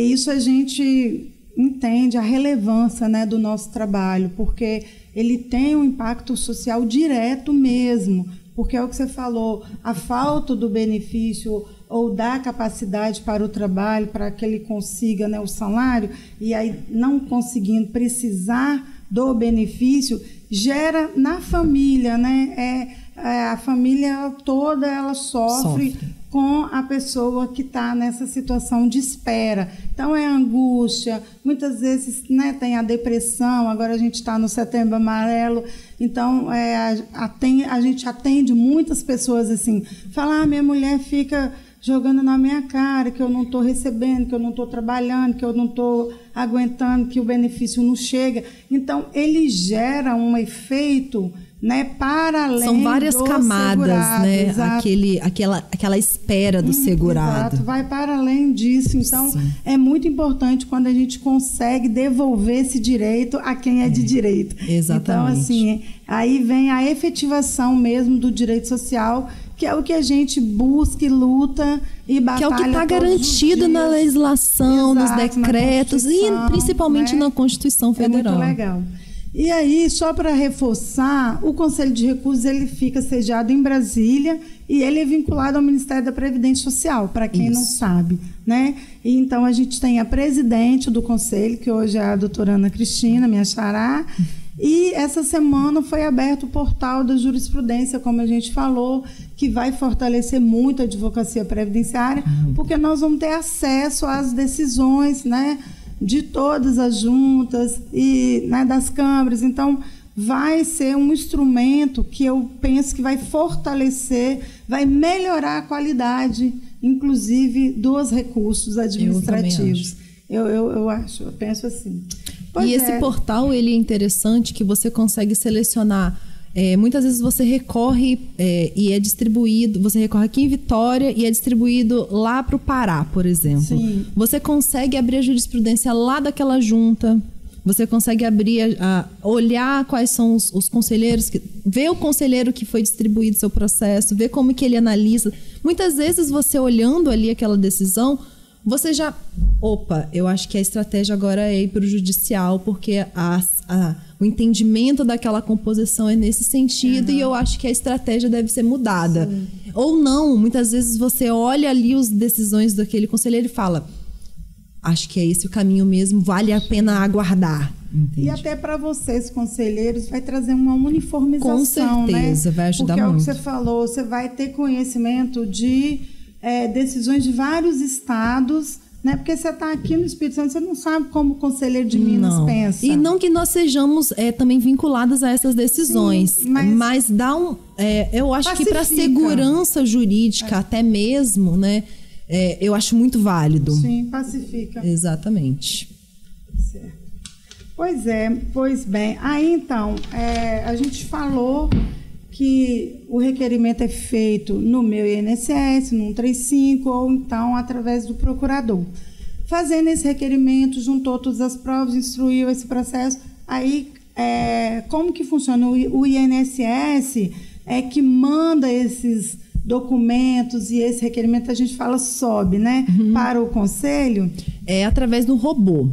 S1: Isso a gente entende a relevância, né, do nosso trabalho, porque ele tem um impacto social direto mesmo, porque é o que você falou, a falta do benefício ou da capacidade para o trabalho, para que ele consiga, né, o salário, e aí não conseguindo precisar do benefício, gera na família, né, a família toda ela sofre com a pessoa que está nessa situação de espera. Então, é angústia, muitas vezes, né, tem a depressão, agora a gente está no Setembro Amarelo, então a gente atende muitas pessoas assim, fala, minha mulher fica jogando na minha cara que eu não estou recebendo, que eu não estou trabalhando, que eu não estou aguentando, que o benefício não chega. Então, ele gera um efeito, né, para além.
S2: São várias camadas, né?
S1: Exato.
S2: Aquela espera do segurado.
S1: Exato, vai para além disso. Então, é muito importante quando a gente consegue devolver esse direito a quem é de direito.
S2: Exatamente.
S1: Então, assim, aí vem a efetivação mesmo do direito social, que é o que a gente busca e luta e batalha.
S2: Que é o que está garantido na legislação, nos decretos e principalmente, né, na Constituição Federal.
S1: É muito legal. E aí, só para reforçar, o Conselho de Recursos ele fica sediado em Brasília e ele é vinculado ao Ministério da Previdência Social, para quem não sabe, né? E então a gente tem a presidente do Conselho, que hoje é a doutora Ana Cristina, minha xará, E essa semana foi aberto o portal da jurisprudência, como a gente falou, que vai fortalecer muito a advocacia previdenciária, porque nós vamos ter acesso às decisões, né, de todas as juntas e, né, das câmaras. Então, vai ser um instrumento que eu penso que vai fortalecer, vai melhorar a qualidade, inclusive, dos recursos administrativos. Eu penso assim. Pois
S2: e esse portal, ele é interessante que você consegue selecionar. Muitas vezes você recorre e é distribuído, você recorre aqui em Vitória e é distribuído lá para o Pará, por exemplo.
S1: Sim.
S2: Você consegue abrir a jurisprudência lá daquela junta, você consegue abrir, olhar quais são os conselheiros, ver o conselheiro que foi distribuído seu processo, ver como que ele analisa. Muitas vezes você olhando ali aquela decisão, você já... Opa, eu acho que a estratégia agora é ir para o judicial, porque o entendimento daquela composição é nesse sentido, e eu acho que a estratégia deve ser mudada. Sim. Ou não, muitas vezes você olha ali as decisões daquele conselheiro e fala, acho que é esse o caminho mesmo, vale a pena aguardar. Entende?
S1: E até para vocês, conselheiros, vai trazer uma uniformização.
S2: Com certeza, né? Vai ajudar muito.
S1: Porque é o que você falou, você vai ter conhecimento de decisões de vários estados, né? Porque você está aqui no Espírito Santo, você não sabe como o conselheiro de Minas pensa.
S2: E não que nós sejamos também vinculadas a essas decisões, sim, mas dá eu acho que para segurança jurídica até mesmo, né? Eu acho muito válido.
S1: Sim, pacifica.
S2: Exatamente.
S1: Certo. Pois bem. Aí, então, a gente falou que o requerimento é feito no meu INSS, no 135, ou então através do procurador. Fazendo esse requerimento, juntou todas as provas, instruiu esse processo. Aí, como que funciona? O INSS é que manda esses documentos e esse requerimento, a gente fala, sobe, né? Para o conselho.
S2: É através do robô.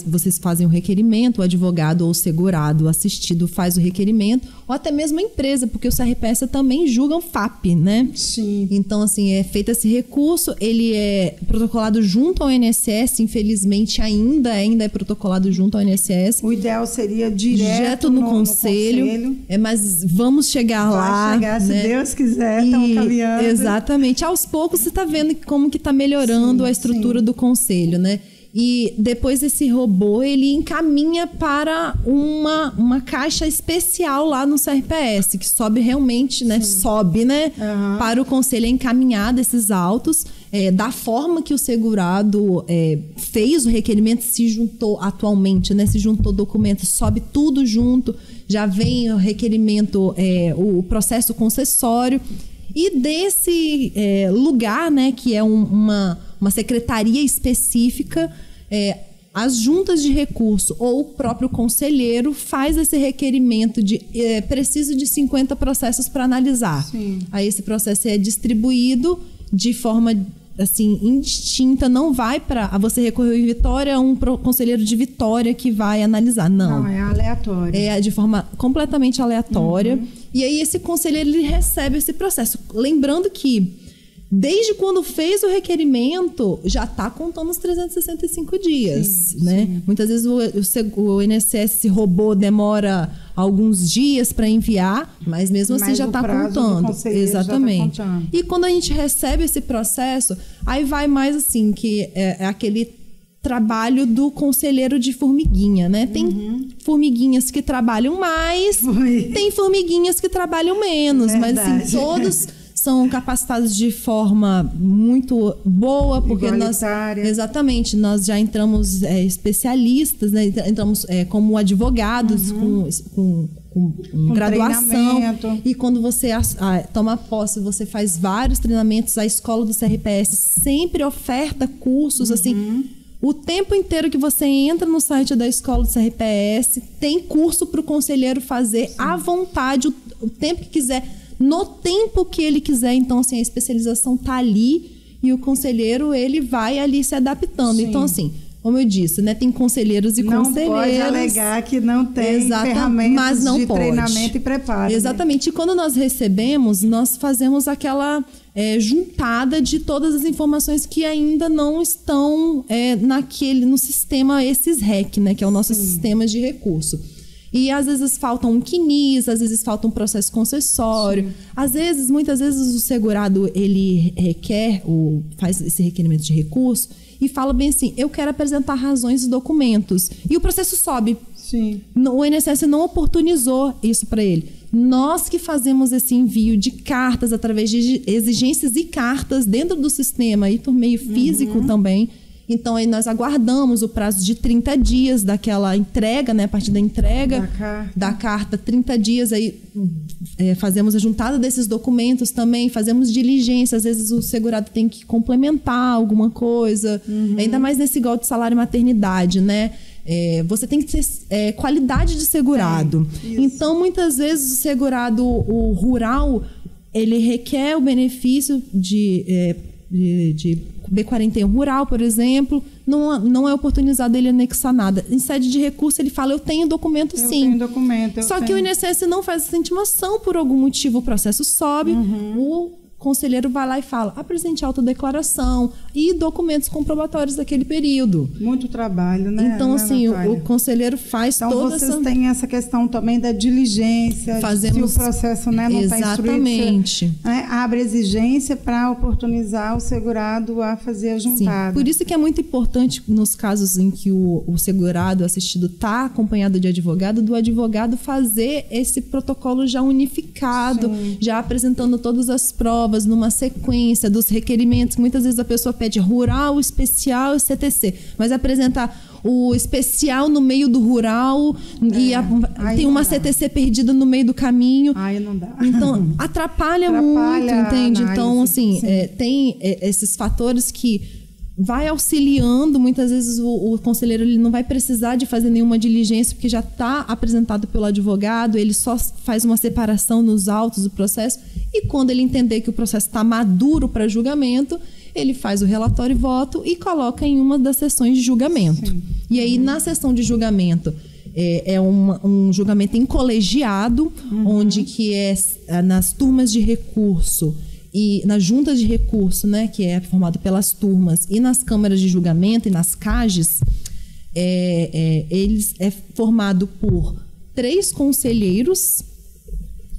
S2: Vocês fazem o requerimento, o advogado ou o segurado assistido faz o requerimento, ou até mesmo a empresa, porque o CRPS também julga um FAP, né?
S1: Sim.
S2: Então, assim, é feito esse recurso, ele é protocolado junto ao INSS, infelizmente ainda é protocolado junto ao INSS.
S1: O ideal seria direto
S2: no conselho. Mas vamos chegar lá.
S1: Vai chegar,
S2: né?
S1: Se Deus quiser, estamos caminhando.
S2: Exatamente. Aos poucos você está vendo como que está melhorando a estrutura do conselho, né? E depois esse robô, ele encaminha para uma caixa especial lá no CRPS, que sobe realmente, né? Sobe, né? Para o conselho, é encaminhado esses autos, da forma que o segurado fez o requerimento, se juntou atualmente, né? Se juntou documento, sobe tudo junto, já vem o requerimento, o processo concessório. E desse lugar, né, que é uma secretaria específica, as juntas de recurso ou o próprio conselheiro faz esse requerimento de preciso de 50 processos para analisar.
S1: Sim.
S2: Aí esse processo é distribuído de forma assim indistinta, não vai para você recorreu em Vitória, um conselheiro de Vitória que vai analisar, não
S1: é aleatório,
S2: é de forma completamente aleatória. E aí esse conselheiro, ele recebe esse processo, lembrando que desde quando fez o requerimento já está contando os 365 dias, sim, né? Sim. Muitas vezes o INSS, esse robô, demora alguns dias para enviar, mas mesmo assim já está contando. Exatamente.
S1: Já tá contando.
S2: E quando a gente recebe esse processo, aí vai mais assim, que é aquele trabalho do conselheiro de formiguinha, né? Tem formiguinhas que trabalham mais, tem formiguinhas que trabalham menos, mas assim, todos são capacitados de forma muito boa, porque exatamente, nós já entramos especialistas, né? Entramos como advogados com graduação, e quando você toma posse, você faz vários treinamentos. A escola do CRPS sempre oferta cursos assim. O tempo inteiro que você entra no site da escola do CRPS, tem curso para o conselheiro fazer à vontade, o tempo que quiser, no tempo que ele quiser. Então, assim, a especialização está ali e o conselheiro, ele vai ali se adaptando. Sim. Então, assim, como eu disse, né, tem conselheiros e conselheiras.
S1: Não pode alegar que não tem ferramentas de treinamento e preparo.
S2: Exatamente. Né? E quando nós recebemos, nós fazemos aquela juntada de todas as informações que ainda não estão no sistema, esses REC, né, que é o nosso sistema de recurso. E às vezes falta um CNIS, às vezes falta um processo concessório. Sim. Muitas vezes o segurado, ele faz esse requerimento de recurso e fala bem assim, eu quero apresentar razões e documentos. E o processo sobe.
S1: Sim.
S2: O INSS não oportunizou isso para ele. Nós que fazemos esse envio de cartas através de exigências e cartas dentro do sistema e por meio físico também. Então, aí nós aguardamos o prazo de 30 dias daquela entrega, né? A partir da entrega da carta, 30 dias, aí fazemos a juntada desses documentos também, fazemos diligência. Às vezes o segurado tem que complementar alguma coisa, ainda mais nesse igual de salário e maternidade, né? Você tem que ter qualidade de segurado. Então, muitas vezes o segurado rural, ele requer o benefício de B41 rural, por exemplo, não é oportunizado ele anexar nada. Em sede de recurso, ele fala, eu tenho documento sim.
S1: Tenho documento,
S2: Só que o INSS não faz essa intimação, por algum motivo o processo sobe, o conselheiro vai lá e fala, apresente autodeclaração e documentos comprobatórios daquele período.
S1: Muito trabalho, né?
S2: Então, assim, o conselheiro faz
S1: então,
S2: toda
S1: vocês têm essa questão também da diligência,
S2: fazemos
S1: se o processo, né, não está instruído.
S2: Exatamente.
S1: Abre exigência para oportunizar o segurado a fazer a juntada.
S2: Sim. Por isso que é muito importante, nos casos em que o segurado assistido está acompanhado de advogado, do advogado fazer esse protocolo já unificado, já apresentando todas as provas, numa sequência dos requerimentos. Muitas vezes a pessoa pede rural, especial e CTC, mas apresentar o especial no meio do rural e tem uma CTC perdida no meio do caminho.
S1: Aí não dá.
S2: Então, atrapalha muito, entende? Então, assim, tem esses fatores que vai auxiliando. Muitas vezes o conselheiro ele não vai precisar de fazer nenhuma diligência, porque já está apresentado pelo advogado, ele só faz uma separação nos autos do processo, e quando ele entender que o processo está maduro para julgamento, ele faz o relatório e voto e coloca em uma das sessões de julgamento. Sim. E aí, na sessão de julgamento, é um julgamento em colegiado, onde que nas turmas de recurso e na junta de recurso, né, que é formado pelas turmas, e nas câmaras de julgamento e nas CAGES, eles é formado por 3 conselheiros,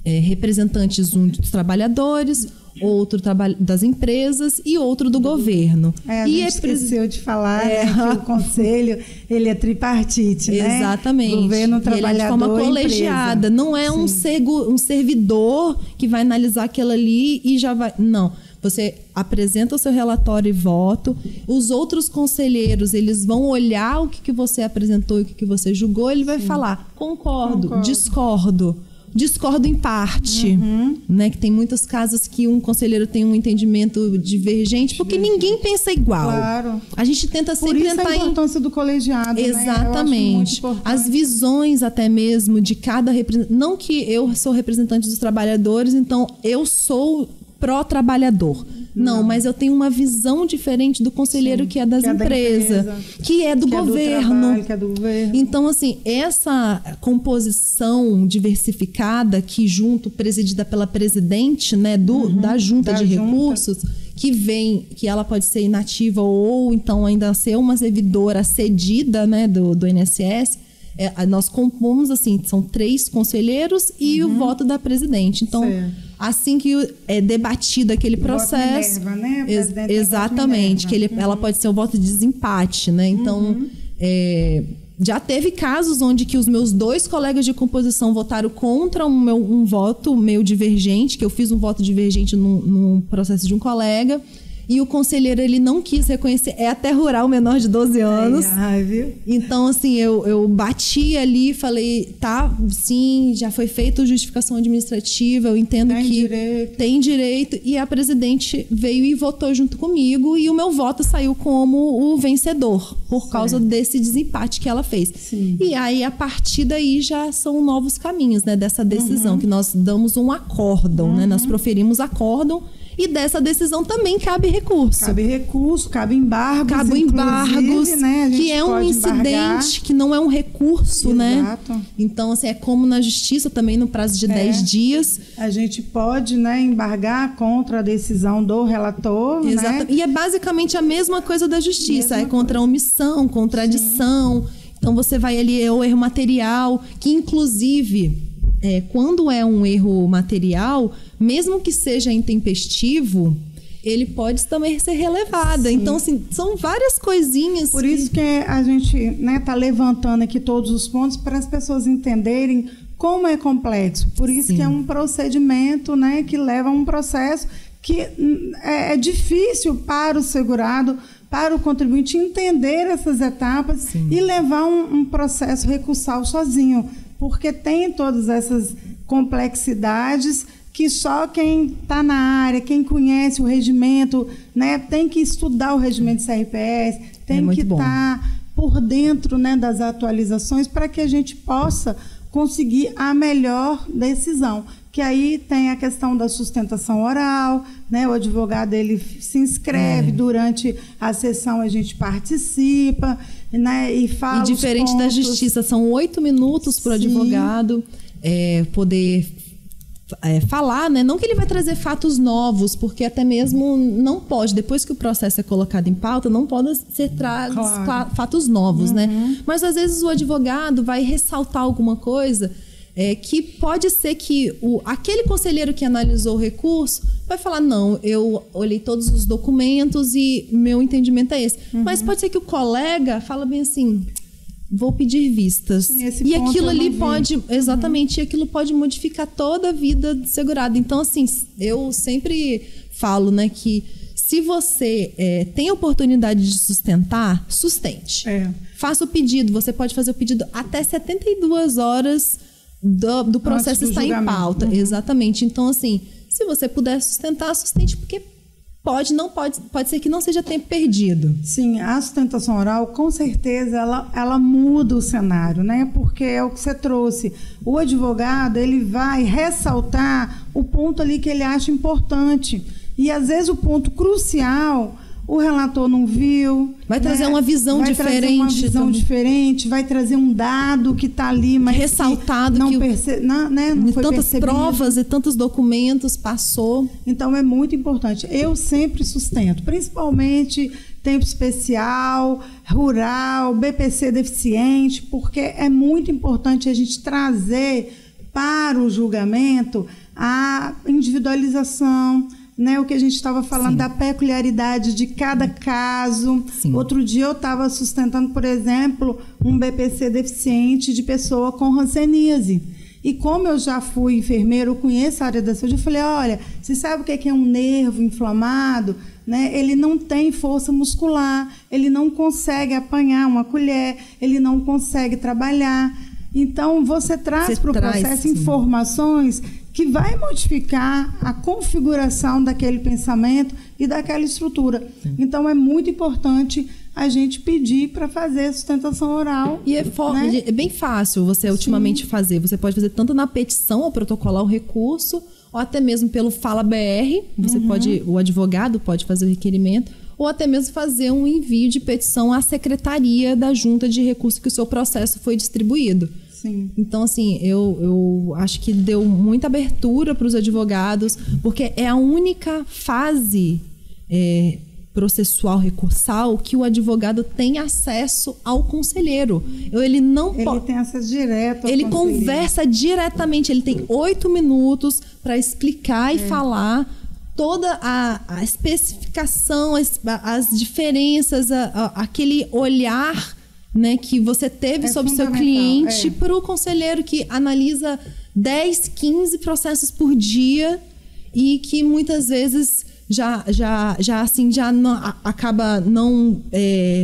S2: representantes, um dos trabalhadores, outro das empresas e outro do governo.
S1: A gente esqueceu de falar, né, que o conselho ele é tripartite, né?
S2: Exatamente.
S1: Governo, trabalhador,
S2: ele é de forma colegiada.
S1: Empresa.
S2: Não é um servidor que vai analisar aquilo ali e já vai... Não. Você apresenta o seu relatório e voto. Os outros conselheiros, eles vão olhar o que você apresentou e o que você julgou. Ele vai falar, concordo, discordo em parte, né? Que tem muitos casos que um conselheiro tem um entendimento divergente, porque ninguém pensa igual.
S1: Claro.
S2: A gente tenta sempre
S1: tentar... Por isso a importância do colegiado,
S2: exatamente.
S1: Né?
S2: As visões até mesmo de cada representante. Não que eu sou representante dos trabalhadores, então eu sou pró-trabalhador. Não, mas eu tenho uma visão diferente do conselheiro que é das empresas, que é do governo. Então, assim, essa composição diversificada que presidida pela presidente, né, da junta de recursos, que ela pode ser inativa ou então ainda ser uma servidora cedida, né, do INSS. Nós compomos, assim, são 3 conselheiros e o voto da presidente. Então, assim que é debatido aquele processo...
S1: Minerva, né?
S2: Exatamente, que ela pode ser um voto de desempate, né? Então, já teve casos onde que os meus 2 colegas de composição votaram contra um voto meu divergente, que eu fiz um voto divergente num processo de um colega... E o conselheiro, ele não quis reconhecer. É até rural, menor de 12 anos.
S1: Viu?
S2: Então, assim, eu bati ali e falei, tá, sim, já foi feita a justificação administrativa, eu entendo que tem direito. E a presidente veio e votou junto comigo, e o meu voto saiu como o vencedor, por causa desse desempate que ela fez.
S1: Sim.
S2: E aí, a partir daí, já são novos caminhos, né, dessa decisão, que nós damos um acórdão, né, nós proferimos acórdão. E dessa decisão também cabe recurso.
S1: Cabe embargos.
S2: Cabe embargos,
S1: né?
S2: Que é um incidente, que não é um recurso,
S1: Exato.
S2: né? Então, assim, é como na justiça também, no prazo de 10 dias.
S1: A gente pode, né, embargar contra a decisão do relator. Exato.
S2: Né? E é basicamente a mesma coisa da justiça. É contra a omissão, contradição. Sim. Então você vai ali, é o erro material, que inclusive, quando é um erro material, mesmo que seja intempestivo, ele pode também ser relevado. Sim. Então, assim, são várias coisinhas.
S1: Por isso que a gente tá levantando aqui todos os pontos para as pessoas entenderem como é complexo. Por isso que é um procedimento, né, que leva a um processo que é difícil para o segurado, para o contribuinte entender essas etapas e levar um processo recursal sozinho, porque tem todas essas complexidades que só quem está na área, quem conhece o regimento, né, tem que estudar o regimento CRPS, tem que estar por dentro, né, das atualizações para que a gente possa conseguir a melhor decisão. Que aí tem a questão da sustentação oral, né? O advogado ele se inscreve, durante a sessão a gente participa, né? E fala.
S2: E diferente da justiça, são 8 minutos para o advogado poder falar, né? Não que ele vai trazer fatos novos, porque até mesmo não pode, depois que o processo é colocado em pauta, não podem ser trazidos fatos novos, né? Mas às vezes o advogado vai ressaltar alguma coisa que pode ser que aquele conselheiro que analisou o recurso vai falar, não, eu olhei todos os documentos e meu entendimento é esse. Mas pode ser que o colega fala bem assim, vou pedir vistas. E aquilo ali pode, exatamente, e aquilo pode modificar toda a vida do segurado. Então, assim, eu sempre falo, né, que se você tem a oportunidade de sustentar, sustente. Faça o pedido, você pode fazer o pedido até 72 horas do processo estar em pauta. Exatamente. Então, assim, se você puder sustentar, sustente, porque pode ser que não seja tempo perdido.
S1: Sim, a sustentação oral, com certeza, ela muda o cenário, né? Porque é o que você trouxe. O advogado, ele vai ressaltar o ponto ali que ele acha importante. E, às vezes, o ponto crucial, o relator não viu.
S2: Vai trazer uma visão diferente.
S1: Vai trazer uma visão diferente, vai trazer um dado que está ali, mas
S2: ressaltado,
S1: não
S2: que
S1: não foi
S2: tantas
S1: percebido.
S2: Provas e tantos documentos passou.
S1: Então é muito importante. Eu sempre sustento, principalmente tempo especial, rural, BPC deficiente, porque é muito importante a gente trazer para o julgamento a individualização, né, o que a gente estava falando da peculiaridade de cada caso. Outro dia eu estava sustentando, por exemplo, um BPC deficiente de pessoa com hanseníase. E como eu já fui enfermeiro, eu conheço a área da saúde, eu falei, olha, você sabe o que é um nervo inflamado? Né? Ele não tem força muscular, ele não consegue apanhar uma colher, ele não consegue trabalhar. Então, você traz para o processo informações que vai modificar a configuração daquele pensamento e daquela estrutura. Então, é muito importante a gente pedir para fazer a sustentação oral.
S2: E é bem fácil você ultimamente fazer. Você pode fazer tanto na petição ou protocolar o recurso, ou até mesmo pelo Fala BR. Você o advogado pode fazer o requerimento, ou até mesmo fazer um envio de petição à secretaria da junta de recurso que o seu processo foi distribuído. Então, assim, eu acho que deu muita abertura para os advogados, porque é a única fase processual recursal que o advogado tem acesso ao conselheiro. Ele
S1: tem acesso direto ao
S2: conselheiro. Ele conversa diretamente, ele tem 8 minutos para explicar e falar toda a especificação, as diferenças, aquele olhar, né, que você teve sobre o seu cliente para o conselheiro que analisa 10, 15 processos por dia e que muitas vezes já acaba não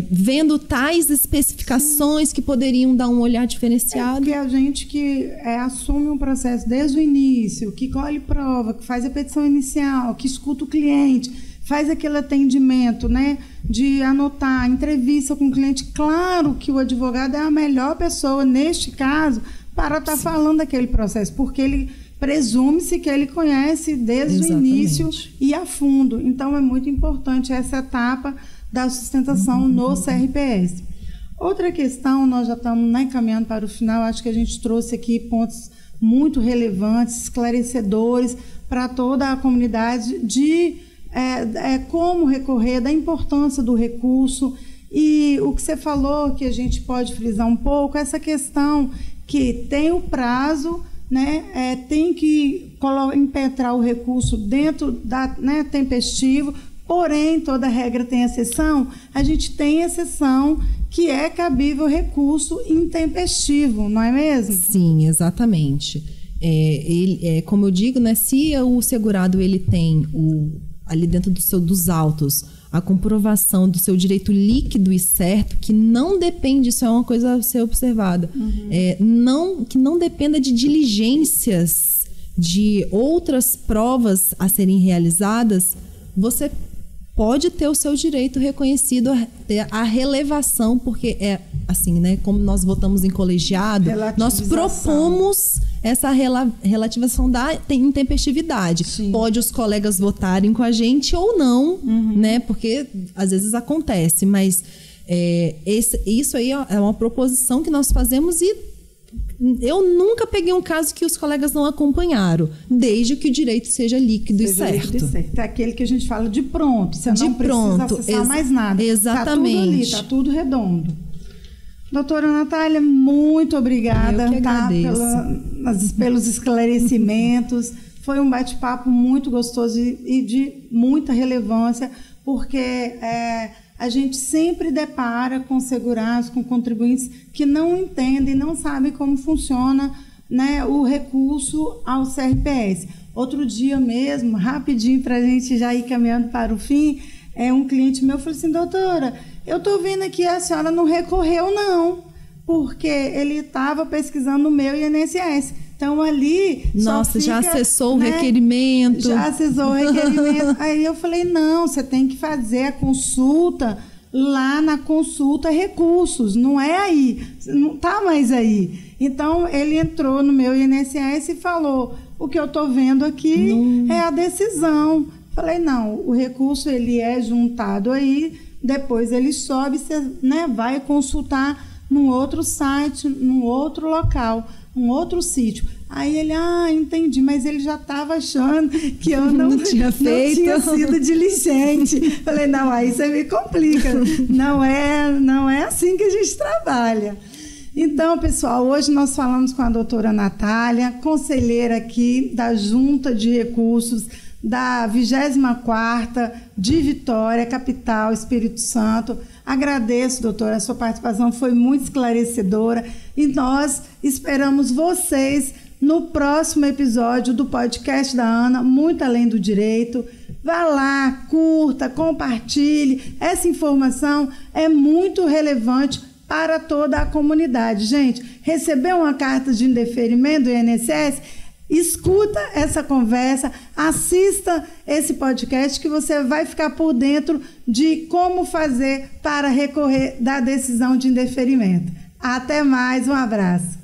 S2: vendo tais especificações que poderiam dar um olhar diferenciado.
S1: Porque a gente que assume um processo desde o início, que colhe prova, que faz a petição inicial, que escuta o cliente, faz aquele atendimento, né, de anotar, entrevista com o cliente. Claro que o advogado é a melhor pessoa, neste caso, para estar falando daquele processo, porque ele presume-se que ele conhece desde o início e a fundo. Então, é muito importante essa etapa da sustentação no CRPS. Outra questão, nós já estamos caminhando para o final, acho que a gente trouxe aqui pontos muito relevantes, esclarecedores para toda a comunidade de como recorrer, da importância do recurso E o que você falou, que a gente pode frisar um pouco, essa questão que tem o prazo, né, tem que impetrar o recurso dentro da, né, tempestivo, porém toda regra tem exceção. A gente tem exceção que é cabível recurso intempestivo, não é mesmo?
S2: Sim, exatamente. Como eu digo, né, se o segurado ele tem ali dentro dos autos a comprovação do seu direito líquido e certo, que não depende, isso é uma coisa a ser observada, que não dependa de diligências, de outras provas a serem realizadas, você pode ter o seu direito reconhecido, a relevação, porque é assim, né? Como nós votamos em colegiado, nós propomos essa relativização da intempestividade. Sim. Pode os colegas votarem com a gente ou não, né? Porque às vezes acontece, mas isso aí é uma proposição que nós fazemos e eu nunca peguei um caso que os colegas não acompanharam, desde que o direito seja líquido e certo.
S1: É aquele que a gente fala de pronto, você não precisa acessar mais nada.
S2: Exatamente.
S1: Está tudo ali, está tudo redondo. Doutora Natália, muito obrigada,
S2: eu que agradeço.
S1: Pelos esclarecimentos. Foi um bate-papo muito gostoso e de muita relevância, porque a gente sempre depara com segurados, com contribuintes que não entendem, não sabem como funciona, né, o recurso ao CRPS. Outro dia mesmo, rapidinho para a gente já ir caminhando para o fim, um cliente meu falou assim: doutora, eu estou vendo aqui a senhora não recorreu não, porque ele estava pesquisando o meu INSS. Então, ali...
S2: Nossa, já acessou o requerimento.
S1: Já acessou o requerimento. Aí eu falei, não, você tem que fazer a consulta lá na consulta recursos, não é aí, não está mais aí. Então, ele entrou no meu INSS e falou, o que eu estou vendo aqui é a decisão. Falei, não, o recurso ele é juntado aí, depois ele sobe, você, né, vai consultar num outro site, num outro local, um outro sítio. Aí ele, entendi, mas ele já estava achando que eu não tinha sido diligente. Falei, não, aí você me complica. Não é assim que a gente trabalha. Então, pessoal, hoje nós falamos com a doutora Natália, conselheira aqui da Junta de Recursos da 24ª de Vitória, capital, Espírito Santo. Agradeço, doutora, a sua participação foi muito esclarecedora e nós esperamos vocês no próximo episódio do podcast da Ana, Muito Além do Direito. Vá lá, curta, compartilhe. Essa informação é muito relevante para toda a comunidade. Gente, recebeu uma carta de indeferimento do INSS? Escuta essa conversa, assista esse podcast que você vai ficar por dentro de como fazer para recorrer da decisão de indeferimento. Até mais, um abraço.